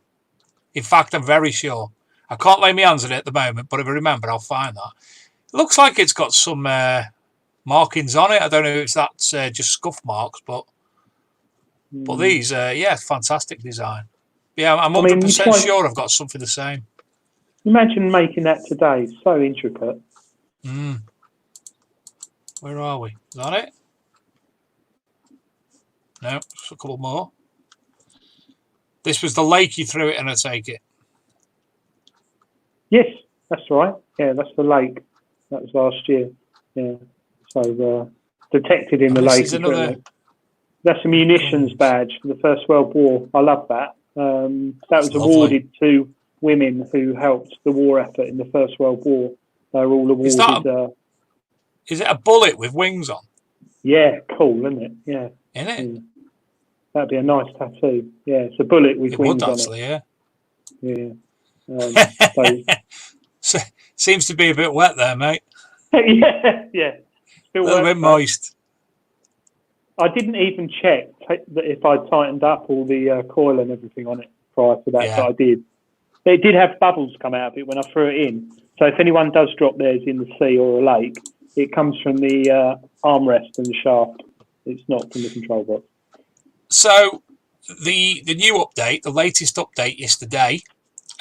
In fact, I'm very sure. I can't lay my hands on it at the moment, but if I remember, I'll find that. It looks like it's got some markings on it. I don't know if that's just scuff marks, but these, yeah, fantastic design. Yeah, I'm 100% sure I've got something the same. Imagine making that today. So intricate. Where are we? Is that it? No, just a couple more. This was the lake you threw it in, I take it. Yes, that's right. Yeah, that's the lake. That was last year. Yeah. So detected in the lake. That's a munitions badge for the First World War. I love that. That was awarded to women who helped the war effort in the First World War. They were all awarded. Is it a bullet with wings on? Yeah, cool, isn't it? Yeah. Isn't it? Yeah. That'd be a nice tattoo. Yeah, it's a bullet with wings on it. Yeah. So, seems to be a bit wet there, mate. yeah. Still a little bit moist. I didn't even check if I tightened up all the coil and everything on it prior to that, but I did. It did have bubbles come out of it when I threw it in. So if anyone does drop theirs in the sea or a lake, it comes from the armrest and the shaft. It's not from the control box. So the new update, the latest update yesterday,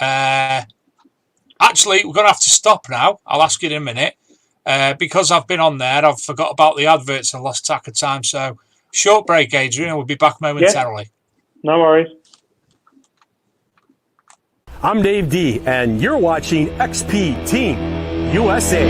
actually we're going to have to stop now. I'll ask you in a minute. Because I've been on there, I've forgot about the adverts and lost track of time. So short break, Adrian, and we'll be back momentarily. Yeah, no worries. I'm Dave D, and you're watching XP Team USA.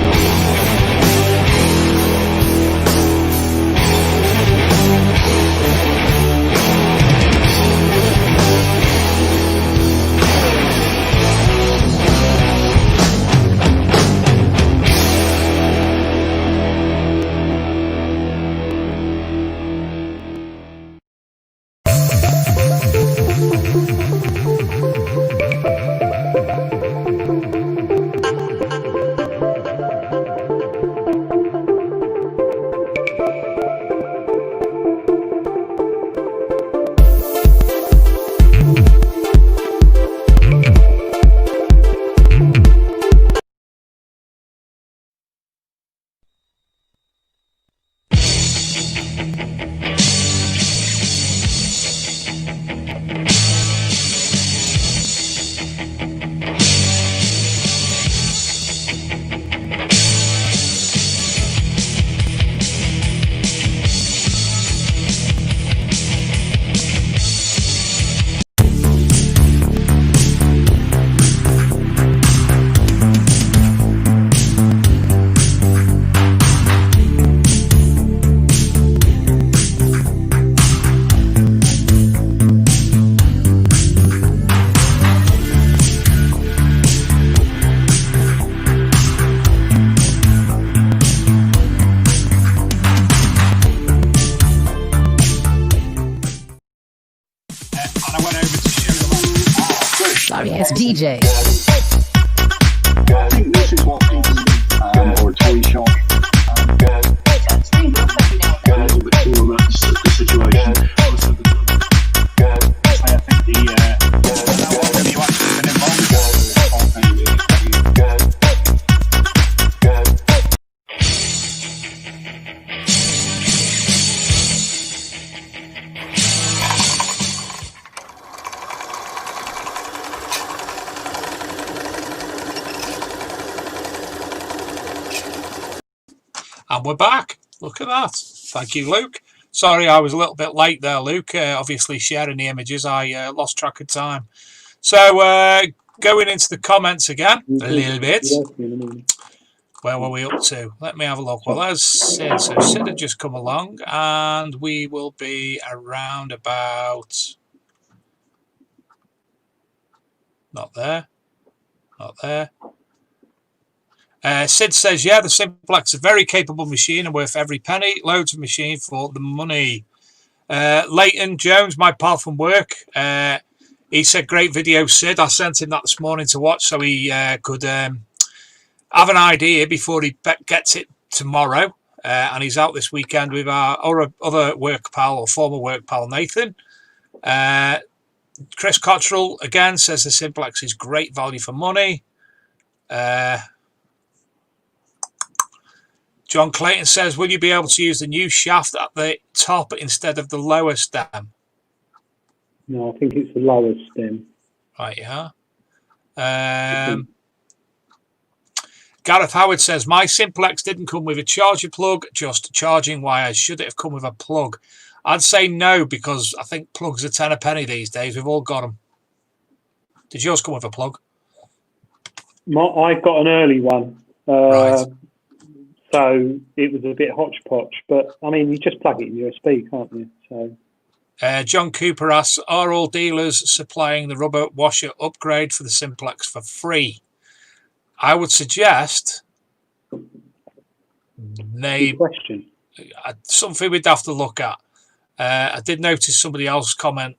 Sorry, it's DJ. I think this is what people or toy shop a little bit too about the situation. I think whatever you actually been involved And we're back. Look at that. Thank you, Luke. Sorry, I was a little bit late there, Luke. Obviously, sharing the images, I lost track of time. So, going into the comments again a little bit. Where were we up to? Let me have a look. Well, as Sid, so Sid had just come along, and we will be around about... Not there. there. Sid says, yeah, the Simplex is a very capable machine and worth every penny. Loads of machine for the money. Leighton Jones, my pal from work, he said, great video, Sid. I sent him that this morning to watch so he could have an idea before he gets it tomorrow. And he's out this weekend with our other work pal or former work pal, Nathan. Chris Cottrell, again, says the Simplex is great value for money. John Clayton says, will you be able to use the new shaft at the top instead of the lower stem? No, I think it's the lower stem. Right, yeah. Gareth Howard says, my Simplex didn't come with a charger plug, just charging wires. Should it have come with a plug? I'd say no, because I think plugs are 10 a penny these days. We've all got them. Did yours come with a plug? I got an early one. Right. So it was a bit hodgepodge. But, I mean, you just plug it in USB, can't you? So. John Cooper asks, are all dealers supplying the rubber washer upgrade for the Simplex for free? I would suggest maybe question. Something we'd have to look at. I did notice somebody else comment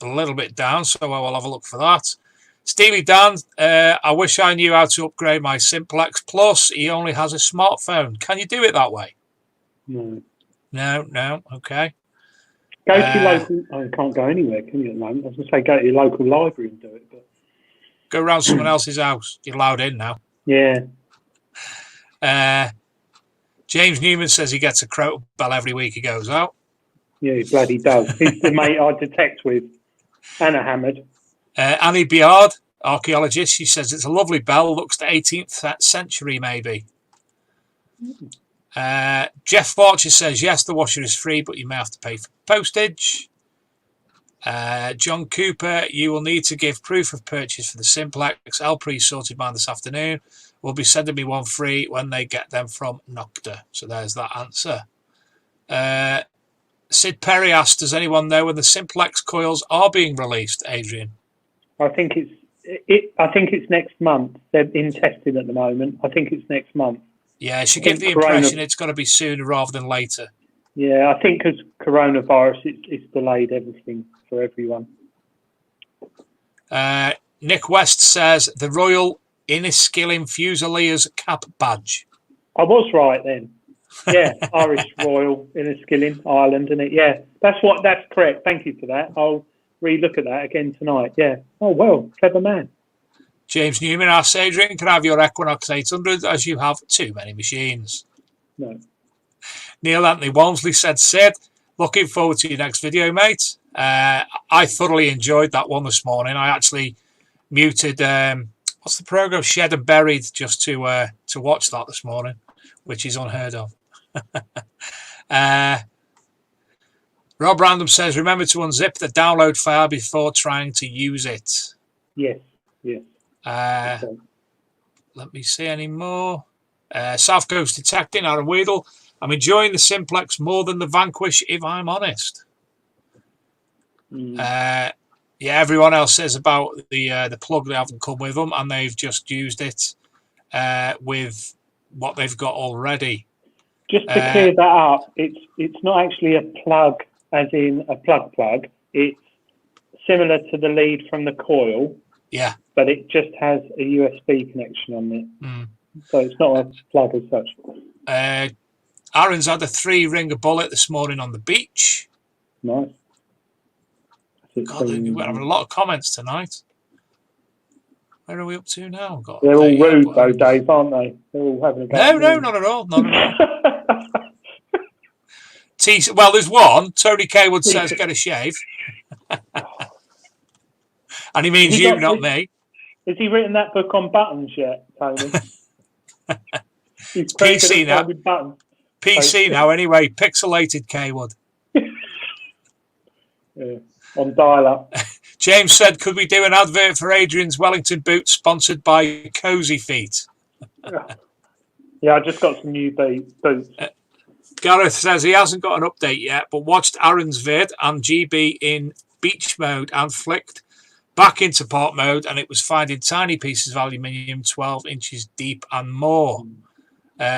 a little bit down, so I will have a look for that. Steely Dan, I wish I knew how to upgrade my Simplex. Plus, he only has a smartphone. Can you do it that way? No. No. Okay. Go to your local. I can't go anywhere, can you? At the moment, I was going to say go to your local library and do it, but go around someone else's house. You're allowed in now. Yeah. James Newman says he gets a crow bell every week he goes out. Yeah, he bloody does. He's the mate I detect with. Anna Hammered. Annie Biard, archaeologist, she says it's a lovely bell. Looks to 18th century, maybe. Jeff Forcher says, yes, the washer is free, but you may have to pay for postage. John Cooper, you will need to give proof of purchase for the Simplex. I'll pre-sorted mine this afternoon. Will be sending me one free when they get them from Nokta. So there's that answer. Sid Perry asked, does anyone know when the Simplex coils are being released, Adrian? I think it's next month. They're in testing at the moment. I think it's next month. Yeah, she gave the impression it's got to be sooner rather than later. Yeah, I think because coronavirus, it's delayed everything for everyone. Nick West says the Royal Inniskilling Fusiliers cap badge. I was right then. Yeah, Irish Royal Inniskilling, Ireland, isn't it? Yeah, that's correct. Thank you for that. I'll re-look at that again tonight. Yeah. Oh, well, clever man. James Newman asks, Adrian, can I have your Equinox 800 as you have too many machines? No. Neil Anthony Walmsley said, Sid, looking forward to your next video, mate. I thoroughly enjoyed that one this morning. I actually muted, what's the program? Shed and Buried, just to watch that this morning, which is unheard of. Rob Random says, remember to unzip the download file before trying to use it. Yes. Okay. Let me see any more. South Coast Detecting, Aaron Weedle. I'm enjoying the Simplex more than the Vanquish, if I'm honest. Yeah, everyone else says about the plug they haven't come with them, and they've just used it with what they've got already. Just to clear that up, it's not actually a plug, as in a plug. It's similar to the lead from the coil. Yeah. But it just has a USB connection on it. So it's not a plug as such. Aaron's had a 3-ringer bullet this morning on the beach. Nice. God, we're having a lot of comments tonight. Where are we up to now? God, they're all rude though, Dave, aren't they? They're all having a go. No, not at all. Not at all. Well, there's one. Tony Kaywood says, get a shave. And he means you, not me. Has he written that book on buttons yet, Tony? It's PC now. PC now, anyway. Pixelated Kaywood. Yeah, on dial-up. James said, could we do an advert for Adrian's Wellington boots sponsored by Cozy Feet? Yeah, I just got some new boots. Gareth says he hasn't got an update yet, but watched Aaron's vid and GB in beach mode and flicked back into pot mode, and it was finding tiny pieces of aluminium 12 inches deep and more.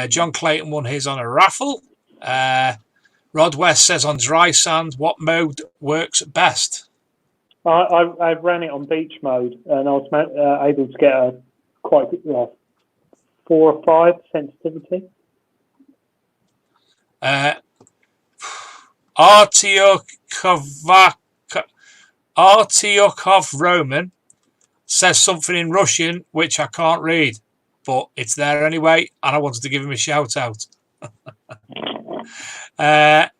John Clayton won his on a raffle. Rod West says on dry sand, what mode works best? I ran it on beach mode, and I was able to get a quite 4 or 5 sensitivity. Artyokov Roman says something in Russian, which I can't read, but it's there anyway, and I wanted to give him a shout out. That's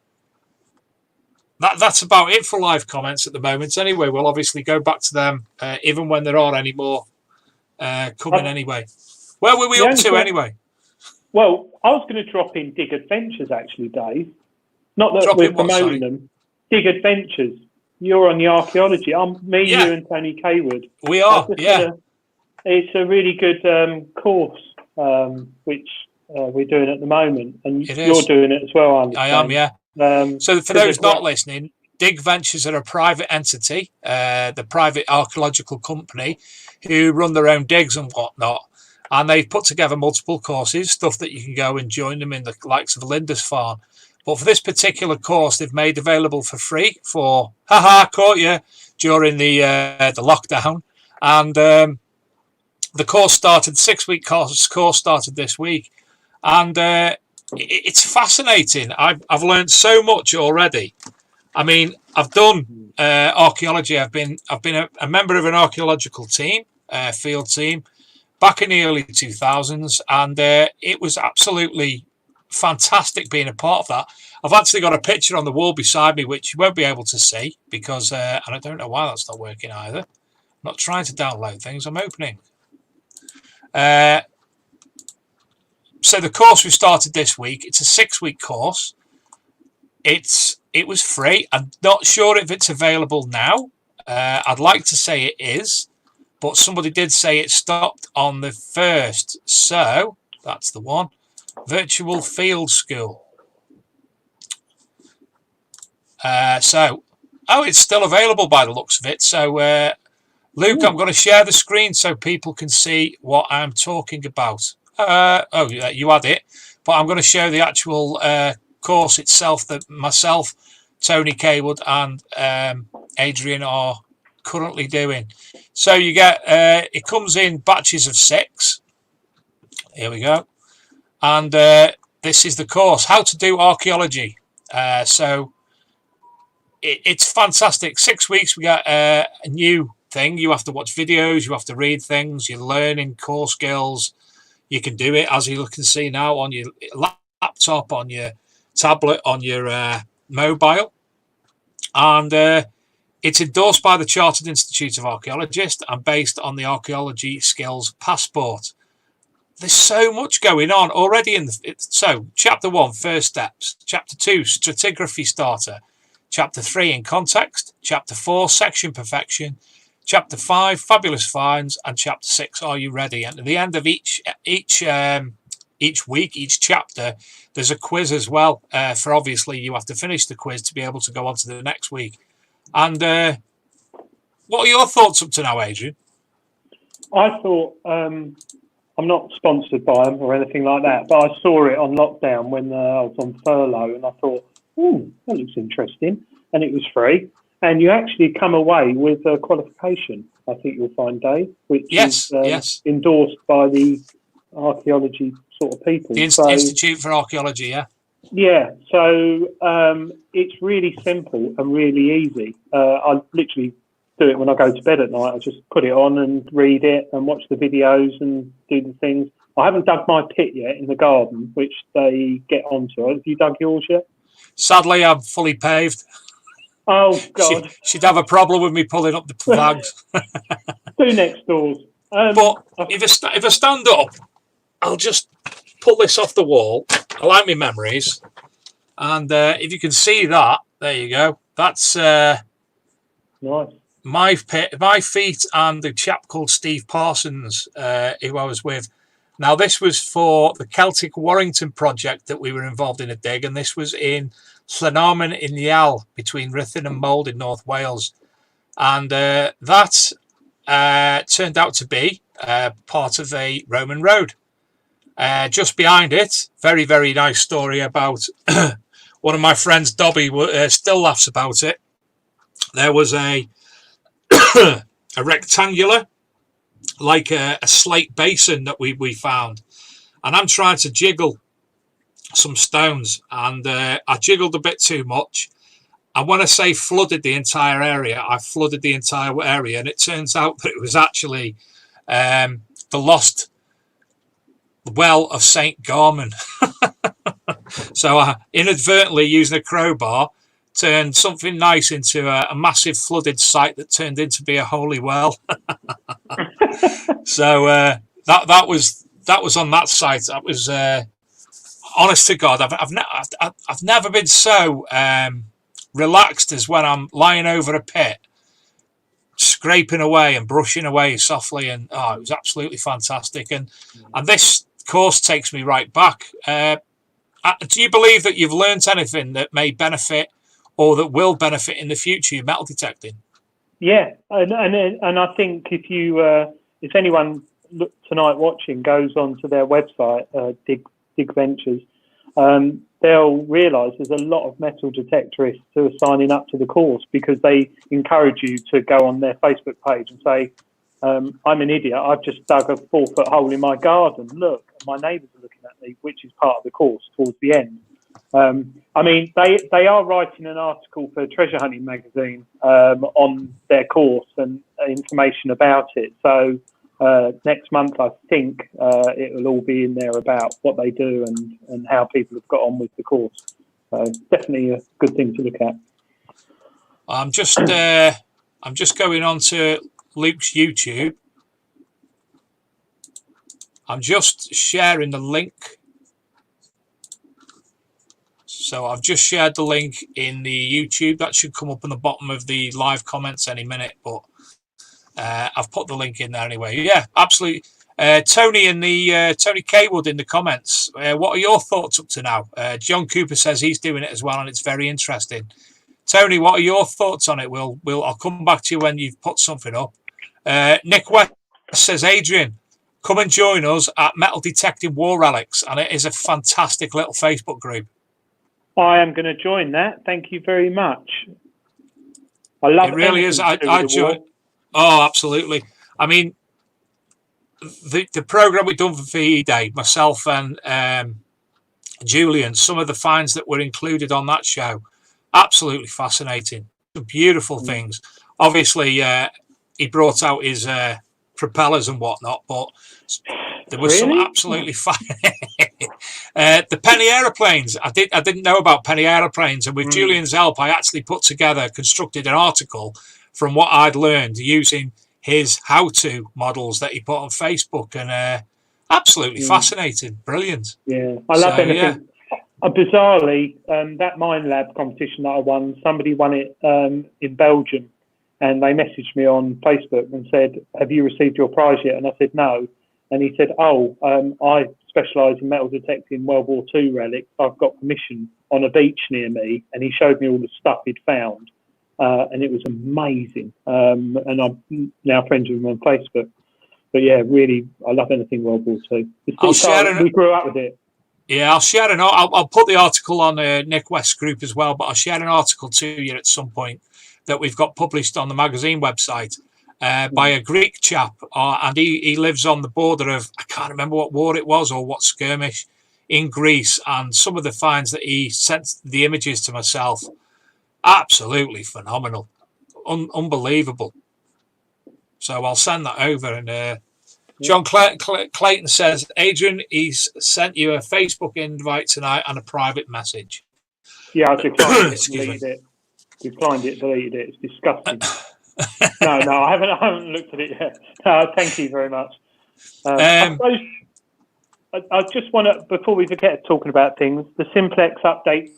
about it for live comments at the moment. Anyway, we'll obviously go back to them even when there aren't any more coming anyway. Where were we up to anyway? Well, I was going to drop in Dig Adventures actually, Dave. Not that Drop we're in what, promoting sorry? them. Dig Adventures. You're on the archaeology. You and Tony Kaywood. We are, yeah. It's a really good course, which we're doing at the moment, and you're doing it as well. I understand. I am, yeah. So for those not listening, Dig Ventures are a private entity, the private archaeological company who run their own digs and whatnot. And they've put together multiple courses, stuff that you can go and join them in, the likes of Lindisfarne. But for this particular course, they've made available for free for, caught you, during the lockdown. And the course started, 6-week course started this week. And it's fascinating. I've learned so much already. I mean, I've done archaeology. I've been a member of an archaeological team, field team, back in the early 2000s, and it was absolutely fantastic being a part of that. I've actually got a picture on the wall beside me, which you won't be able to see because, and I don't know why that's not working either. I'm not trying to download things. I'm opening. So the course we started this week, it's a 6-week course. It was free. I'm not sure if it's available now. I'd like to say it is, but somebody did say it stopped on the 1st. So that's the one. Virtual Field School. It's still available by the looks of it. So, Luke, I'm going to share the screen so people can see what I'm talking about. You had it, but I'm going to show the actual course itself that myself, Tony Kaywood, and Adrian are currently doing. So you get it comes in batches of 6. Here we go, and this is the course: how to do archaeology. So it's fantastic. 6 weeks. We got a new thing. You have to watch videos. You have to read things. You're learning core skills. You can do it, as you can see now, on your laptop, on your tablet, on your mobile. And it's endorsed by the Chartered Institute of Archaeologists and based on the Archaeology Skills Passport. There's so much going on already. So, Chapter 1, First Steps. Chapter 2, Stratigraphy Starter. Chapter 3, In Context. Chapter 4, Section Perfection. Chapter 5, Fabulous Finds, and Chapter 6, Are You Ready? And at the end of each week, each chapter, there's a quiz as well. For obviously, you have to finish the quiz to be able to go on to the next week. And what are your thoughts up to now, Adrian? I thought, I'm not sponsored by them or anything like that, but I saw it on lockdown when I was on furlough, and I thought, that looks interesting. And it was free. And you actually come away with a qualification, I think you'll find, Dave, which is endorsed by the archaeology sort of people. The Institute for Archaeology, yeah? Yeah, so it's really simple and really easy. I literally do it when I go to bed at night. I just put it on and read it and watch the videos and do the things. I haven't dug my pit yet in the garden, which they get onto. Have you dug yours yet? Sadly, I'm fully paved. Oh, God. She'd have a problem with me pulling up the flags. Do next doors. But if I stand up, I'll just pull this off the wall. I like my memories. And if you can see that, there you go. That's nice. My feet and the chap called Steve Parsons, who I was with. Now, this was for the Celtic Warrington project that we were involved in a dig, and this was in Llanarmon in Iall, between Ruthin and Mold in North Wales. And that turned out to be part of a Roman road. Just behind it, very, very nice story about one of my friends, Dobby, still laughs about it. There was a a rectangular, like a slate basin that we found. And I'm trying to jiggle some stones, and I jiggled a bit too much. And when I say flooded the entire area, I flooded the entire area. And it turns out that it was actually the lost well of St. Garman. So I inadvertently, using a crowbar, turned something nice into a massive flooded site that turned into be a holy well. So that was on that site. That was honest to God. I've never been so relaxed as when I'm lying over a pit, scraping away and brushing away softly, and it was absolutely fantastic. And this course takes me right back. Do you believe that you've learnt anything that may benefit or that will benefit in the future your metal detecting? Yeah, and I think if anyone tonight watching goes onto their website, Dig Ventures, they'll realise there's a lot of metal detectorists who are signing up to the course because they encourage you to go on their Facebook page and say, I'm an idiot, I've just dug a 4-foot hole in my garden. Look, my neighbours are looking at me, which is part of the course towards the end. I mean, they are writing an article for Treasure Hunting magazine on their course and information about it. So next month, I think it will all be in there about what they do and how people have got on with the course. So definitely a good thing to look at. I'm just going on to Luke's YouTube. I'm just sharing the link. So I've just shared the link in the YouTube. That should come up in the bottom of the live comments any minute, but I've put the link in there anyway. Yeah, absolutely. Tony Tony Kaywood in the comments. What are your thoughts up to now? John Cooper says he's doing it as well, and it's very interesting. Tony, what are your thoughts on it? I'll come back to you when you've put something up. Nick West says, Adrian, come and join us at Metal Detecting War Relics, and it is a fantastic little Facebook group. I am going to join that. Thank you very much. I love it. It really is. I join. Oh, absolutely. I mean, the program we've done for VE Day, myself and Julian, some of the finds that were included on that show, absolutely fascinating. Beautiful things. Obviously, he brought out his propellers and whatnot, but there was some absolutely fine. The penny aeroplanes. I didn't know about penny aeroplanes, and with Julian's help, I actually constructed an article from what I'd learned using his how-to models that he put on Facebook, and absolutely fascinating, brilliant. Yeah, I love anything. Yeah. Bizarrely, that Mine Lab competition that I won, somebody won it in Belgium, and they messaged me on Facebook and said, "Have you received your prize yet?" And I said, "No." And he said, I specialise in metal detecting World War II relics. I've got permission on a beach near me. And he showed me all the stuff he'd found. And it was amazing. And I'm now friends with him on Facebook. But yeah, really, I love anything World War II. We grew up with it. Yeah, I'll share I'll put the article on Nick West's group as well, but I'll share an article to you at some point that we've got published on the magazine website. By a Greek chap, and he lives on the border of, I can't remember what war it was or what skirmish in Greece, and some of the finds that he sent the images to myself, absolutely phenomenal, unbelievable. So I'll send that over. And John Clayton says, Adrian, he's sent you a Facebook invite tonight and a private message. Yeah, I declined it, deleted it. Deleted it. It's disgusting. No, I haven't looked at it yet. Thank you very much. I just want to, before we forget talking about things, the Simplex update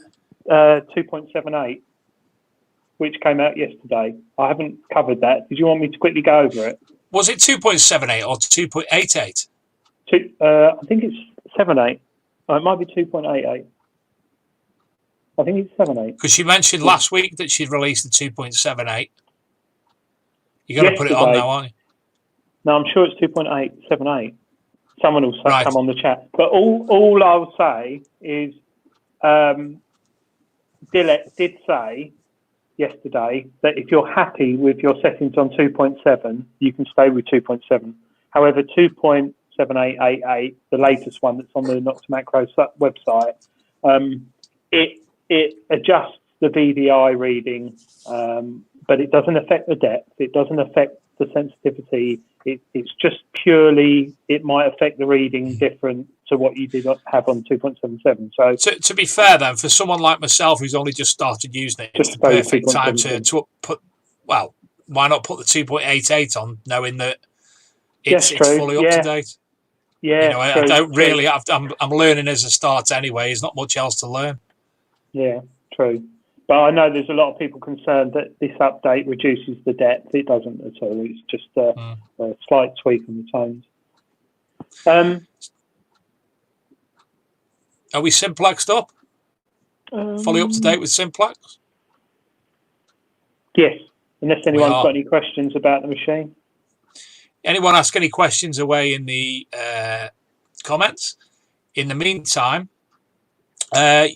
2.78, which came out yesterday. I haven't covered that. Did you want me to quickly go over it? Was it 2.78 or 2.88? I think it's 7.8. Oh, it might be 2.88. I think it's 7.8. Because she mentioned last week that she'd released the 2.78. You're going to put it on now, aren't you? No, I'm sure it's 2.878. Someone will Right. come on the chat. But all I'll say is Dilek did say yesterday that if you're happy with your settings on 2.7, you can stay with 2.7. However, 2.7888, the latest one that's on the Nokta Makro website, it adjusts the VDI reading, but it doesn't affect the depth. It doesn't affect the sensitivity. It's just purely, it might affect the reading different to what you did have on 2.77. So to be fair, then, for someone like myself who's only just started using it, it's the perfect time to put. Well, why not put the 2.88 on, knowing that it's fully up to date? Yeah, I don't really. I'm learning as a start anyway. There's not much else to learn. Yeah, true. But I know there's a lot of people concerned that this update reduces the depth. It doesn't at all. It's just a slight tweak on the tones. Are we simplexed up? Fully up to date with simplex? Yes, unless anyone's got any questions about the machine. Anyone ask any questions away in the comments? In the meantime,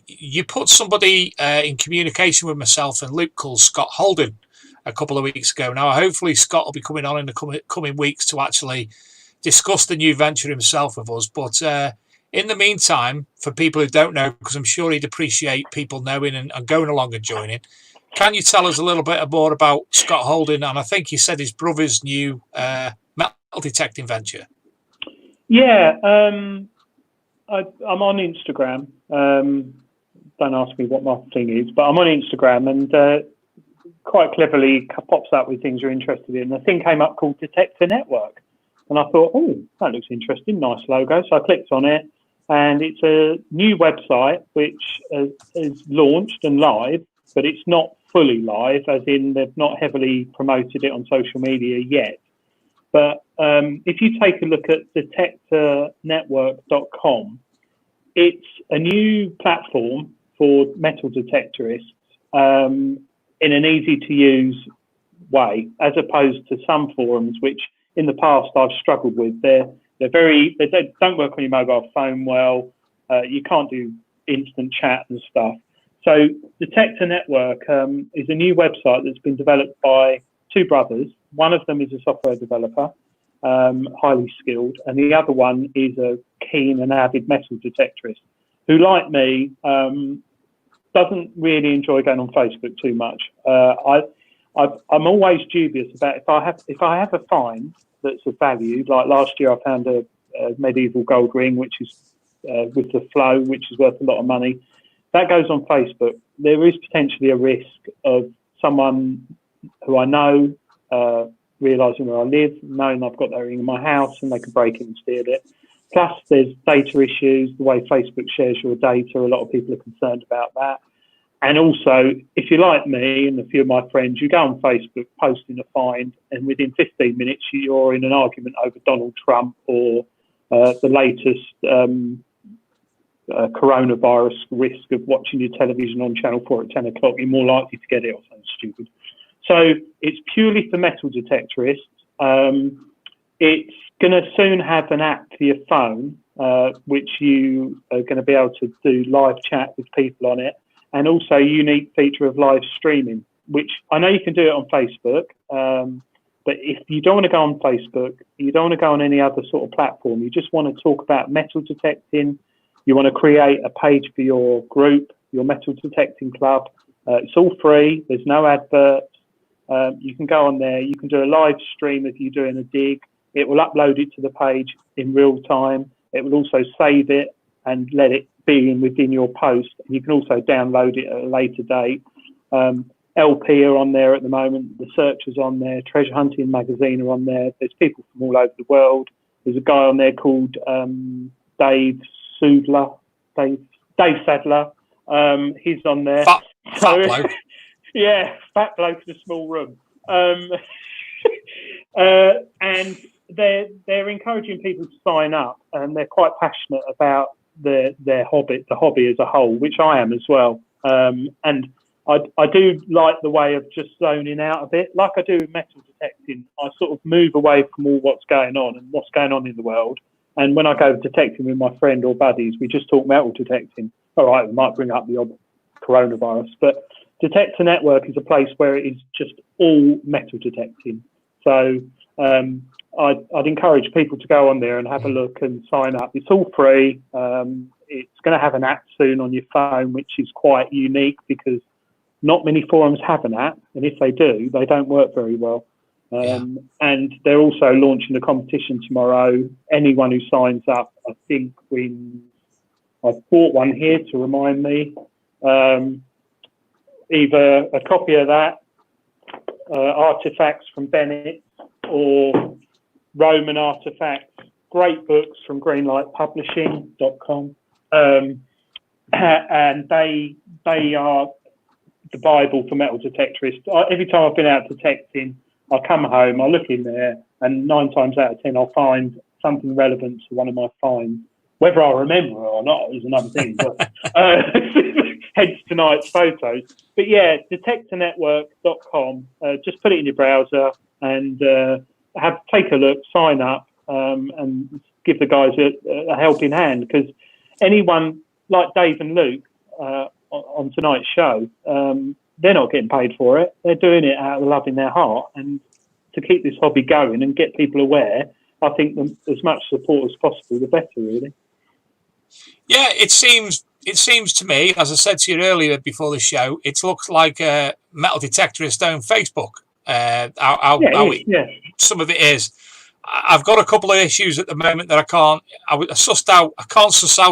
you put somebody in communication with myself and Luke called Scott Holden a couple of weeks ago. Now, hopefully Scott will be coming on in the coming weeks to actually discuss the new venture himself with us. But in the meantime, for people who don't know, because I'm sure he'd appreciate people knowing and going along and joining, can you tell us a little bit more about Scott Holden? And I think he said his brother's new metal detecting venture. Yeah, I'm on Instagram. Don't ask me what my thing is, but I'm on Instagram, and quite cleverly pops up with things you're interested in. The thing came up called Detector Network, and I thought, oh, that looks interesting, nice logo. So I clicked on it, and it's a new website which is launched and live, but it's not fully live, as in they've not heavily promoted it on social media yet. But if you take a look at detectornetwork.com, it's a new platform for metal detectorists in an easy-to-use way, as opposed to some forums, which in the past I've struggled with. They don't work on your mobile phone well. You can't do instant chat and stuff. So Detector Network is a new website that's been developed by two brothers. One of them is a software developer, highly skilled, and the other one is a keen and avid metal detectorist who, like me, doesn't really enjoy going on Facebook too much. I'm always dubious about if I have a find that's of value. Like last year, I found a medieval gold ring, which is with the flow, which is worth a lot of money. That goes on Facebook. There is potentially a risk of someone who I know realising where I live, knowing I've got that ring in my house, and they can break it and steal it. Plus, there's data issues, the way Facebook shares your data. A lot of people are concerned about that. And also, if you're like me and a few of my friends, you go on Facebook posting a find, and within 15 minutes, you're in an argument over Donald Trump or the latest coronavirus risk of watching your television on Channel 4 at 10 o'clock. You're more likely to get it or something stupid. So it's purely for metal detectorists. It's going to soon have an app for your phone, which you are going to be able to do live chat with people on it, and also a unique feature of live streaming, which I know you can do it on Facebook, but if you don't want to go on Facebook, you don't want to go on any other sort of platform, you just want to talk about metal detecting, you want to create a page for your group, your metal detecting club, it's all free, there's no adverts. You can go on there, you can do a live stream if you're doing a dig. It will upload it to the page in real time. It will also save it and let it be within your post. You can also download it at a later date. LP are on there at the moment. The Searchers on there. Treasure Hunting Magazine are on there. There's people from all over the world. There's a guy on there called Dave Sadler. He's on there. Fat bloke. Yeah, fat bloke in a small room. And they're encouraging people to sign up, and they're quite passionate about their hobby, the hobby as a whole, which I am as well. And I do like the way of just zoning out a bit, like I do with metal detecting. I sort of move away from all what's going on and what's going on in the world. And when I go detecting with my friend or buddies, we just talk metal detecting. All right, we might bring up the odd coronavirus, but Detector Network is a place where it is just all metal detecting. So I'd encourage people to go on there and have a look and sign up. It's all free. It's going to have an app soon on your phone, which is quite unique because not many forums have an app, and if they do, they don't work very well. And they're also launching a competition tomorrow. Anyone who signs up, I think, wins. I've bought one here to remind me. Either a copy of that, artifacts from Bennett, or Roman artifacts. Great books from greenlightpublishing.com. And they are the Bible for metal detectorists. Every time I've been out detecting, I come home, I look in there, and 9 times out of 10, I'll find something relevant to one of my finds. Whether I remember or not is another thing. But, hence tonight's photos. But yeah, detectornetwork.com. Just put it in your browser and take a look, sign up, and give the guys a helping hand. Because anyone like Dave and Luke on tonight's show, they're not getting paid for it. They're doing it out of love in their heart. And to keep this hobby going and get people aware, I think as much support as possible, the better, really. Yeah, it seems to me, as I said to you earlier before the show, it looks like a metal detectorist on Facebook. Some of it is. I've got a couple of issues at the moment that I can't suss out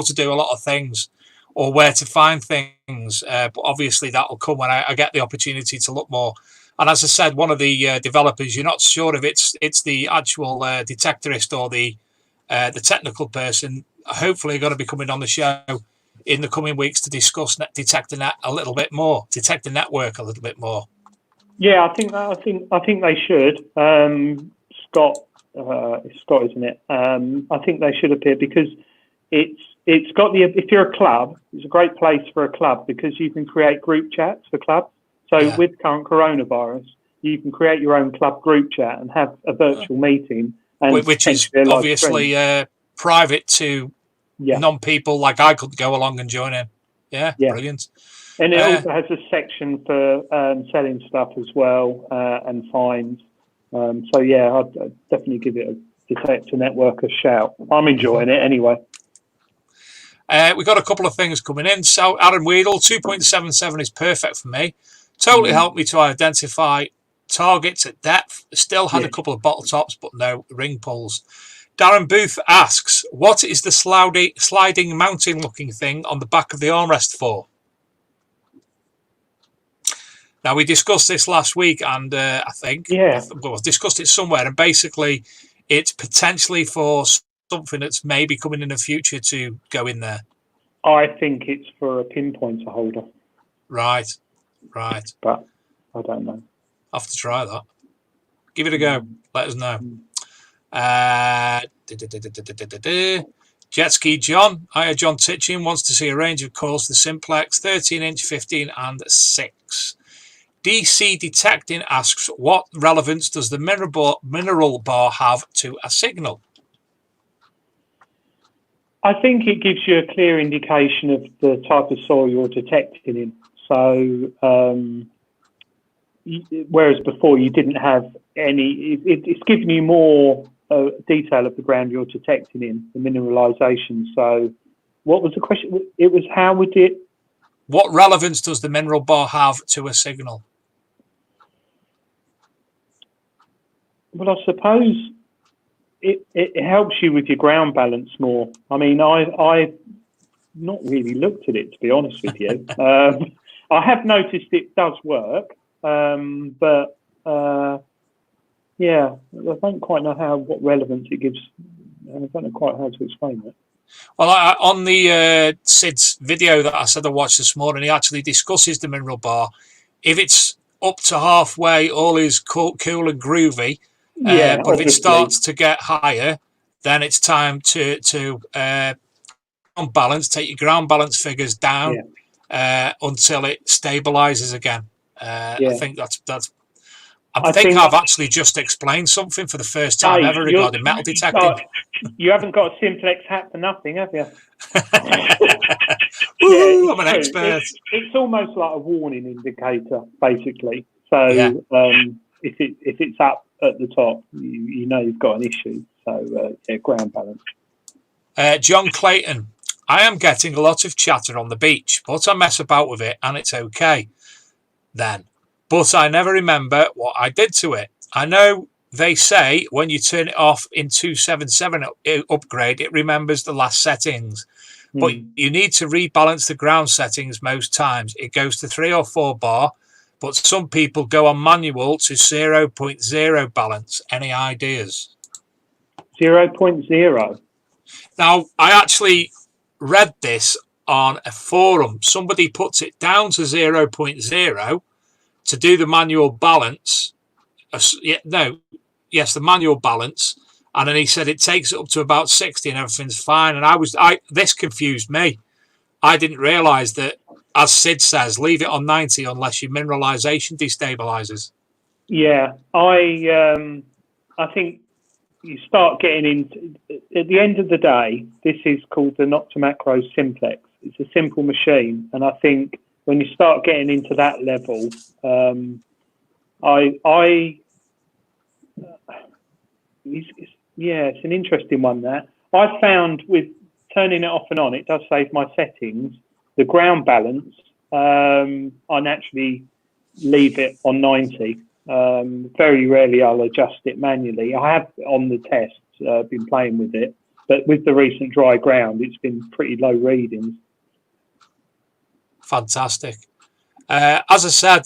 to do a lot of things or where to find things. But obviously that'll come when I get the opportunity to look more. And as I said, one of the developers, you're not sure if it's the actual detectorist or the technical person. Hopefully going to be coming on the show in the coming weeks to discuss Detector Network a little bit more. Yeah, I think they should. Scott, isn't it? I think they should appear because it's got if you're a club, it's a great place for a club because you can create group chats for clubs. So with current coronavirus, you can create your own club group chat and have a virtual meeting, and which is obviously private to non-people. Like I could go along and join in. Yeah. Brilliant. And it also has a section for selling stuff as well and fines. So yeah, I'd definitely give it a Detector Network a shout. I'm enjoying it anyway. We've got a couple of things coming in. So Aaron Weedle, 2.77 is perfect for me. Totally helped me to identify targets at depth. Still had a couple of bottle tops, but no ring pulls. Darren Booth asks, what is the sliding mounting looking thing on the back of the armrest for? Now, we discussed this last week, and I think we've discussed it somewhere, and basically it's potentially for something that's maybe coming in the future to go in there. I think it's for a pinpointer holder. Right. But I don't know. I'll have to try that. Give it a go. Let us know. Jet Ski John. Hiya, John Titchin wants to see a range of calls for the Simplex, 13-inch, 15 and 6. DC Detecting asks, what relevance does the mineral bar have to a signal? I think it gives you a clear indication of the type of soil you're detecting in. So, whereas before you didn't have any, it's giving you more detail of the ground you're detecting in, the mineralisation. So, what was the question? It was how would it... What relevance does the mineral bar have to a signal? Well, I suppose it helps you with your ground balance more. I mean, I not really looked at it, to be honest with you. I have noticed it does work, but yeah, I don't quite know what relevance it gives. I don't know quite how to explain it. Well, on the Sid's video that I said I watched this morning, he actually discusses the mineral bar. If it's up to halfway, all is cool and groovy. But if it starts to get higher, then it's time to balance, take your ground balance figures down, until it stabilizes again. Yeah. I think that's. I think I've actually just explained something for the first time ever regarding metal detecting. You haven't got a Simplex hat for nothing, have you? Woo, I'm an expert. It's almost like a warning indicator, basically. So if it's up at the top, you know you've got an issue. So ground balance. John Clayton, I am getting a lot of chatter on the beach, but I mess about with it and it's okay then. But I never remember what I did to it. I know they say when you turn it off in 277 upgrade, it remembers the last settings. But you need to rebalance the ground settings most times. It goes to 3 or 4 bar, but some people go on manual to 0.0 balance. Any ideas? 0.0. Now, I actually read this on a forum. Somebody puts it down to 0.0 to do the manual balance. The manual balance. And then he said it takes it up to about 60 and everything's fine. And this confused me. I didn't realise that, as Sid says, leave it on 90 unless your mineralisation destabilises. Yeah, I think you start getting into, at the end of the day, this is called the Nokta Makro Simplex. It's a simple machine. And I think when you start getting into that level, it's an interesting one there. I found with turning it off and on, it does save my settings. The ground balance, I naturally leave it on 90. Very rarely I'll adjust it manually. I have on the test been playing with it, but with the recent dry ground, it's been pretty low readings. Fantastic. As I said,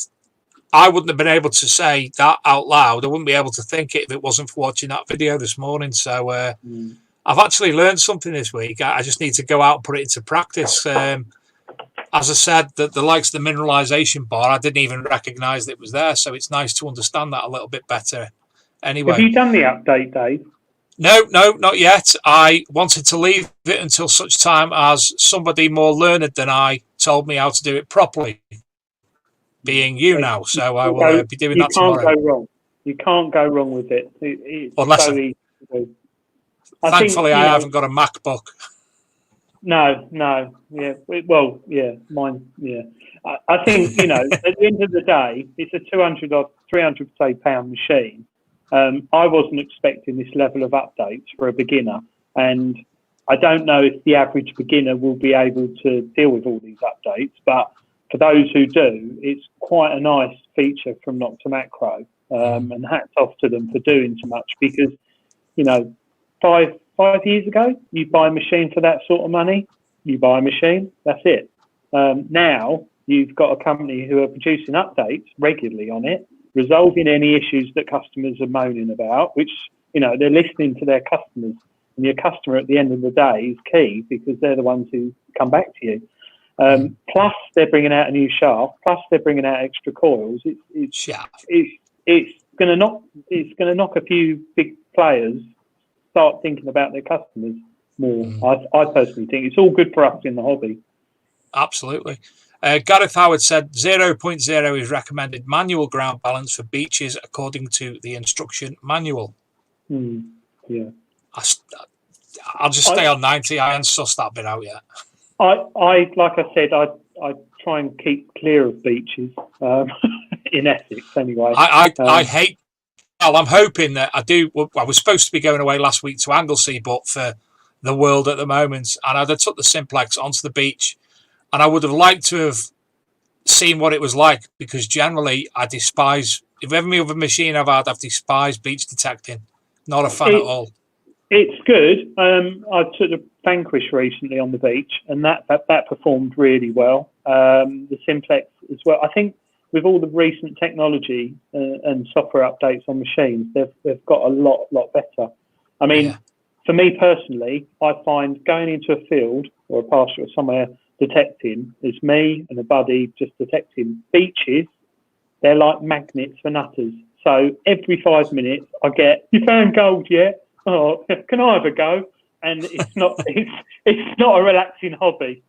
I wouldn't have been able to say that out loud. I wouldn't be able to think it if it wasn't for watching that video this morning. So I've actually learned something this week. I just need to go out and put it into practice. As I said, the likes of the mineralisation bar, I didn't even recognise that it was there. So it's nice to understand that a little bit better. Anyway. Have you done the update, Dave? No, not yet. I wanted to leave it until such time as somebody more learned than I told me how to do it properly. Being you now, so I will be doing that tomorrow. You can't go wrong. You can't go wrong with it. It's unless so easy to do. Thankfully, I haven't got a MacBook. No. Yeah. Well, yeah. Mine. Yeah. I think at the end of the day, it's a 200 or 300 pound machine. I wasn't expecting this level of updates for a beginner, and I don't know if the average beginner will be able to deal with all these updates. But for those who do, it's quite a nice feature from Nokta Makro, and hats off to them for doing so much. Because 5 years ago, you buy a machine for that sort of money, you buy a machine, that's it. Now you've got a company who are producing updates regularly on it, resolving any issues that customers are moaning about, which, they're listening to their customers. And your customer at the end of the day is key because they're the ones who come back to you. Plus, they're bringing out a new shaft. Plus, they're bringing out extra coils. It's going to knock a few big players start thinking about their customers more. I personally think it's all good for us in the hobby. Absolutely. Gareth Howard said 0.0 is recommended manual ground balance for beaches according to the instruction manual. Yeah. I'll just stay on 90. I haven't sussed that bit out yet. I like I said, I try and keep clear of beaches in Essex anyway. I hate. Well, I'm hoping that I do. Well, I was supposed to be going away last week to Anglesey, but for the world at the moment, and I took the Simplex onto the beach, and I would have liked to have seen what it was like because generally I despise. If every other machine I've despised beach detecting. Not a fan at all. It's good. I took the Vanquish recently on the beach, and that performed really well. The Simplex as well. I think with all the recent technology and software updates on machines, they've got a lot better. I mean, for me personally, I find going into a field or a pasture or somewhere detecting, it's me and a buddy just detecting beaches. They're like magnets for nutters. So every 5 minutes I get, you found gold yet? Oh, can I have a go? And it's not a relaxing hobby.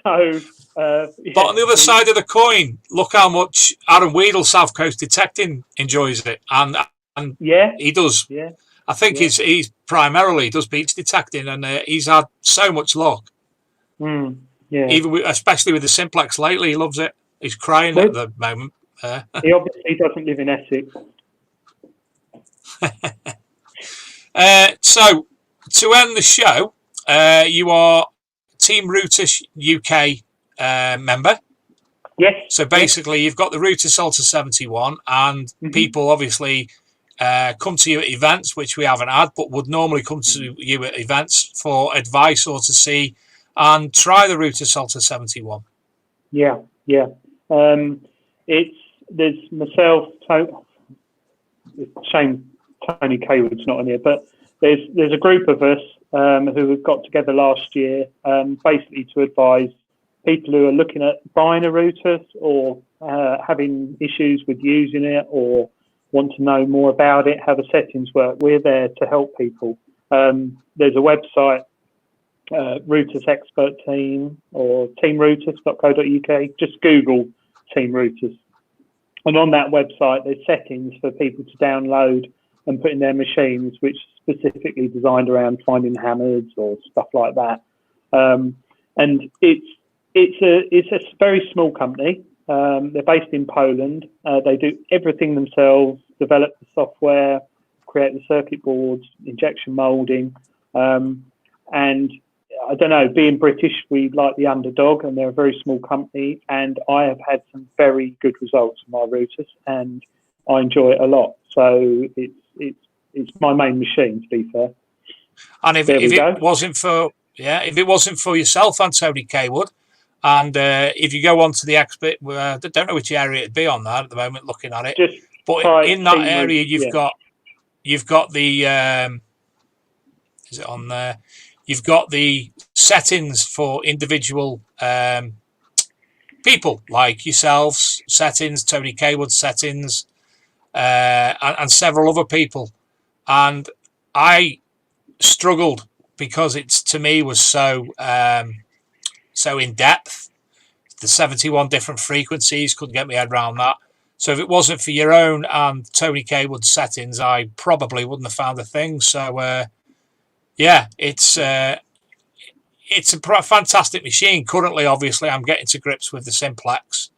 So, But on the other side of the coin, look how much Aaron Weedle, South Coast Detecting, enjoys it, and yeah, he does. yeah, I think he's primarily does beach detecting, and he's had so much luck. yeah. Even especially with the Simplex lately, he loves it. He's crying Well, at the moment. he obviously doesn't live in Essex. So to end the show, you are Team Rutus UK member. Yes. So basically, you've got the Rutus Ultra 71, and people obviously come to you at events, which we haven't had, but would normally come to you at events for advice or to see and try the Rutus Ultra 71. Yeah. There's myself. Shame Tony Kaywood's not in here, but there's a group of us who have got together last year, basically to advise people who are looking at buying a Rutus or having issues with using it or want to know more about it, how the settings work. We're there to help people. There's a website, Rutus Expert Team or teamrutus.co.uk. Just Google Team Rutus. And on that website, there's settings for people to download and put in their machines, which is specifically designed around finding hammers or stuff like that. And it's a very small company. They're based in Poland. They do everything themselves, develop the software, create the circuit boards, injection molding. And I don't know, being British, we like the underdog, and they're a very small company. And I have had some very good results with my Rutus, and I enjoy it a lot. So it's my main machine, to be fair. And if it wasn't for yourself and Tony Kaywood, and if you go on to the expert, I don't know which area it'd be on that at the moment, looking at it. But in that area, you've got the is it on there? You've got the settings for individual people like yourselves, settings, Tony Kaywood settings, and several other people. And I struggled because it's to me was so in depth. The 71 different frequencies, couldn't get my head around that. So if it wasn't for your own and Tony Kaywood's settings, I probably wouldn't have found a thing. So it's a fantastic machine. Currently, obviously, I'm getting to grips with the Simplex.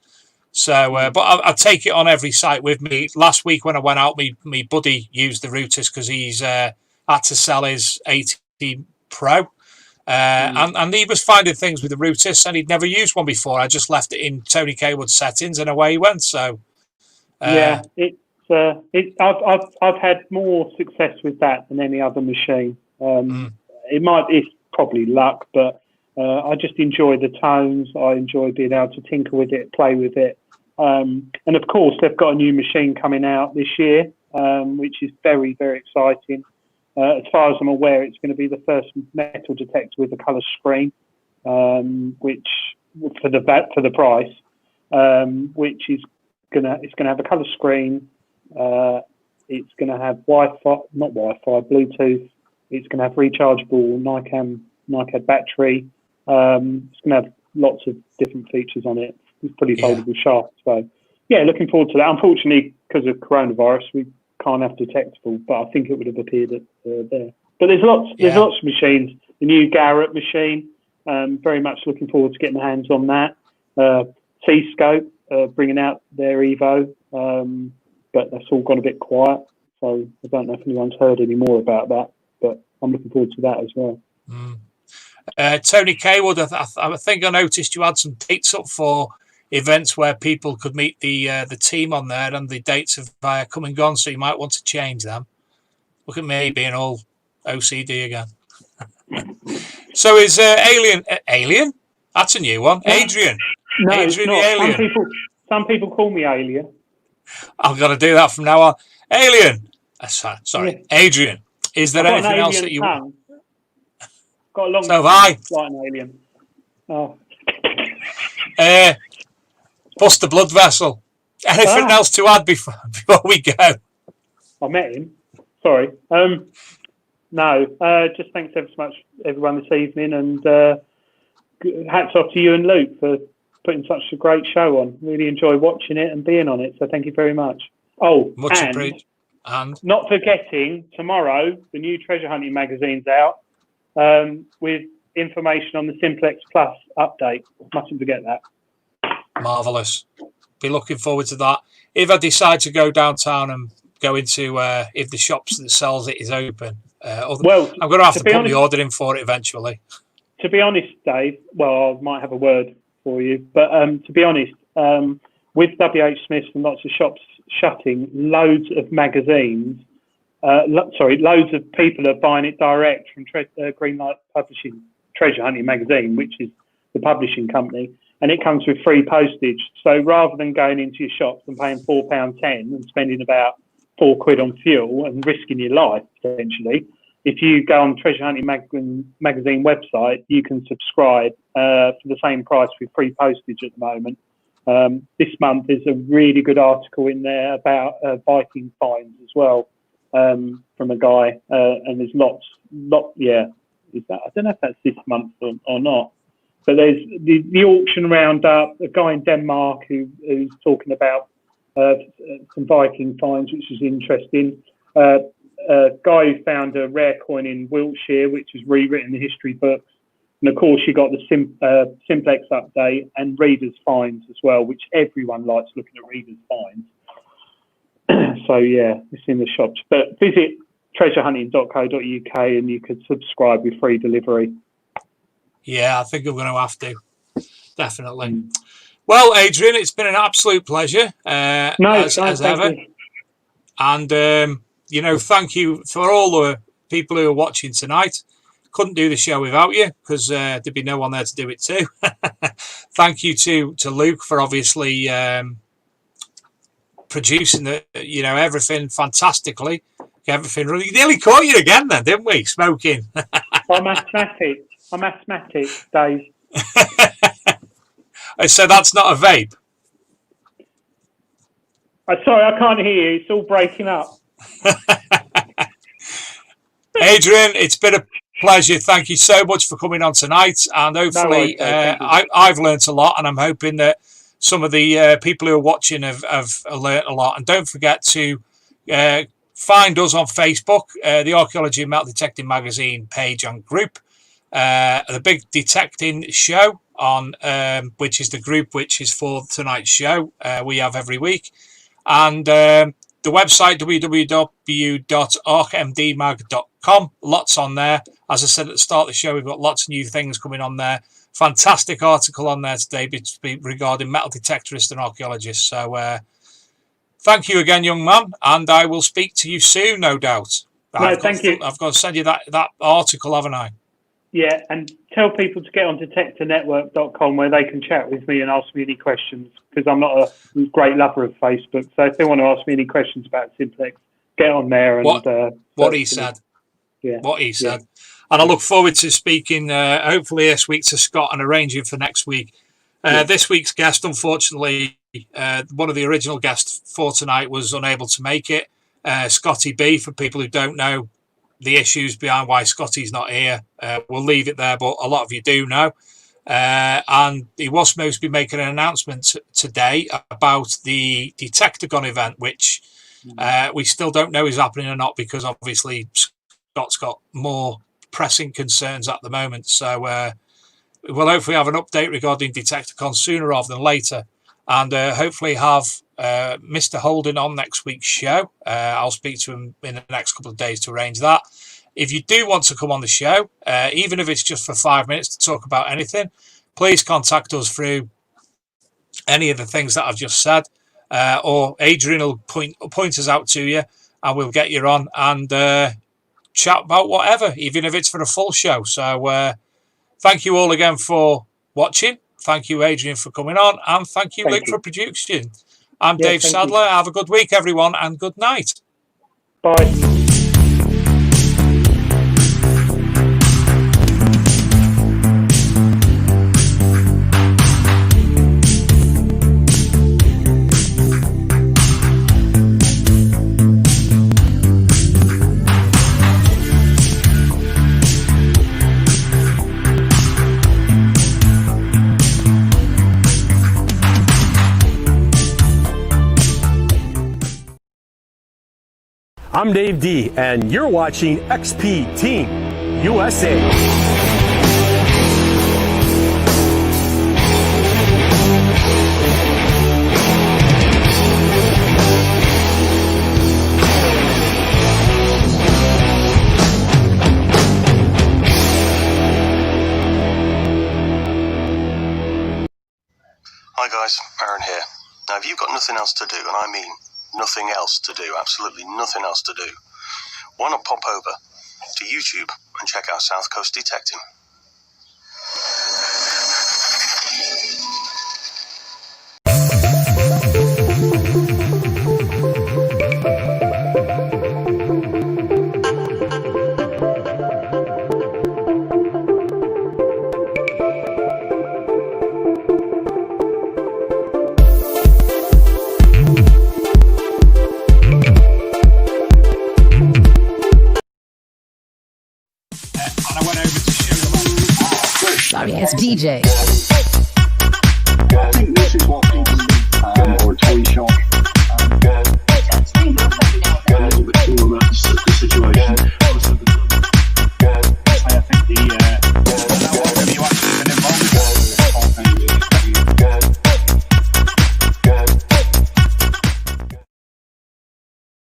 So, but I take it on every site with me. Last week when I went out, me buddy used the Rutus because he's had to sell his 80 Pro. And he was finding things with the Rutus, and he'd never used one before. I just left it in Tony Kaywood's settings, and away he went. So, I've had more success with that than any other machine. It's probably luck, but I just enjoy the tones. I enjoy being able to tinker with it, play with it. And of course, they've got a new machine coming out this year, which is very, very exciting. As far as I'm aware, it's going to be the first metal detector with a colour screen, which for the price, which is going to have a colour screen. It's going to have Bluetooth. It's going to have rechargeable NiCad battery. It's going to have lots of different features on it. It's pretty foldable shaft. So, yeah, looking forward to that. Unfortunately, because of coronavirus, we can't have detectable, but I think it would have appeared there. But there's lots of machines. The new Garrett machine. Very much looking forward to getting my hands on that. T-Scope bringing out their Evo, but that's all gone a bit quiet. So I don't know if anyone's heard any more about that, but I'm looking forward to that as well. Tony Kaywood, I think I noticed you had some dates up for events where people could meet the team on there, and the dates have come and gone, so you might want to change them. Look at me being all OCD again. So is Alien? That's a new one. Adrian. No, Adrian it's not. the Alien. Some people call me Alien. I'm going to do that from now on. Alien. Sorry, Adrian. Is there anything else that you want? Got a long so have I. Like an alien. Oh. Bust the blood vessel. Anything else to add before we go? I met him. Sorry. No. Just thanks ever so much, everyone, this evening, and hats off to you and Luke for putting such a great show on. Really enjoy watching it and being on it. So thank you very much. Oh, Much and appreciated. And not forgetting, tomorrow the new treasure hunting magazine's out with information on the Simplex Plus update. Mustn't forget that. marvellous. Be looking forward to that. If I decide to go downtown and go into if the shops that sells it is open, Well, I'm going to have to be put honest- the order in for it eventually. To be honest, Dave, well, I might have a word for you, but to be honest, with WH Smith's and lots of shops shutting, loads of magazines, loads of people are buying it direct from Greenlight Publishing Treasure Hunting Magazine, which is the publishing company, and it comes with free postage. So rather than going into your shops and paying £4.10 and spending about £4 on fuel and risking your life, potentially, if you go on Treasure Hunting Magazine website, you can subscribe for the same price with free postage at the moment. This month there's a really good article in there about Viking finds as well, from a guy, and there's lots. Is that, I don't know if that's this month or not, but there's the auction roundup, a guy in Denmark who's talking about some Viking finds, which is interesting. A guy who found a rare coin in Wiltshire, which has rewritten the history books. And of course, you got the Simplex update and readers' finds as well, which everyone likes looking at readers' finds. So yeah, it's in the shops. But visit treasurehunting.co.uk and you could subscribe with free delivery. Yeah, I think I'm going to have to. Definitely. Well, Adrian, it's been an absolute pleasure, as ever. You. And, thank you for all the people who are watching tonight. Couldn't do the show without you because there'd be no one there to do it too. Thank you to Luke for obviously producing everything fantastically. Everything really nearly caught you again then, didn't we? Smoking. I'm asthmatic, Dave. So that's not a vape. Sorry, I can't hear you. It's all breaking up. Adrian, it's been a pleasure. Thank you so much for coming on tonight. And hopefully I've learnt a lot, and I'm hoping that some of the people who are watching have learnt a lot. And don't forget to find us on Facebook, the Archaeology and Metal Detecting Magazine page and group, the Big Detecting Show on which is the group which is for tonight's show we have every week, and the website www.archmdmag.com. Lots on there. As I said at the start of the show, we've got lots of new things coming on there. Fantastic article on there today regarding metal detectorists and archaeologists. So thank you again, young man, and I will speak to you soon, no doubt. Thank you. I've got to send you that article, haven't I? Yeah, and tell people to get on detectornetwork.com where they can chat with me and ask me any questions, because I'm not a great lover of Facebook. So if they want to ask me any questions about Simplex, get on there. And what he said. Yeah. What he said. And I look forward to speaking, hopefully this week, to Scott and arranging for next week. This week's guest, unfortunately, one of the original guests for tonight was unable to make it. Scotty B, for people who don't know the issues behind why Scotty's not here. We'll leave it there, but a lot of you do know. And he was supposed to be making an announcement today about the Detectagon event, which we still don't know is happening or not, because obviously Scott's got more pressing concerns at the moment. So we'll hopefully have an update regarding Detectagon sooner rather than later, and hopefully have Mr. Holden on next week's show. I'll speak to him in the next couple of days to arrange that. If you do want to come on the show, even if it's just for 5 minutes to talk about anything, please contact us through any of the things that I've just said, or Adrian will point us out to you, and we'll get you on and chat about whatever, even if it's for a full show. So thank you all again for watching. Thank you, Adrian, for coming on, and thank you, Luke, for producing. I'm Dave Sadler. Have a good week, everyone, and good night. Bye. I'm Dave D, and you're watching XP Team USA. Hi guys, Aaron here. Now if you've got nothing else to do, and I mean nothing else to do, absolutely nothing else to do, why not pop over to YouTube and check out South Coast Detecting. And I went over to show them. Sorry, it's DJ.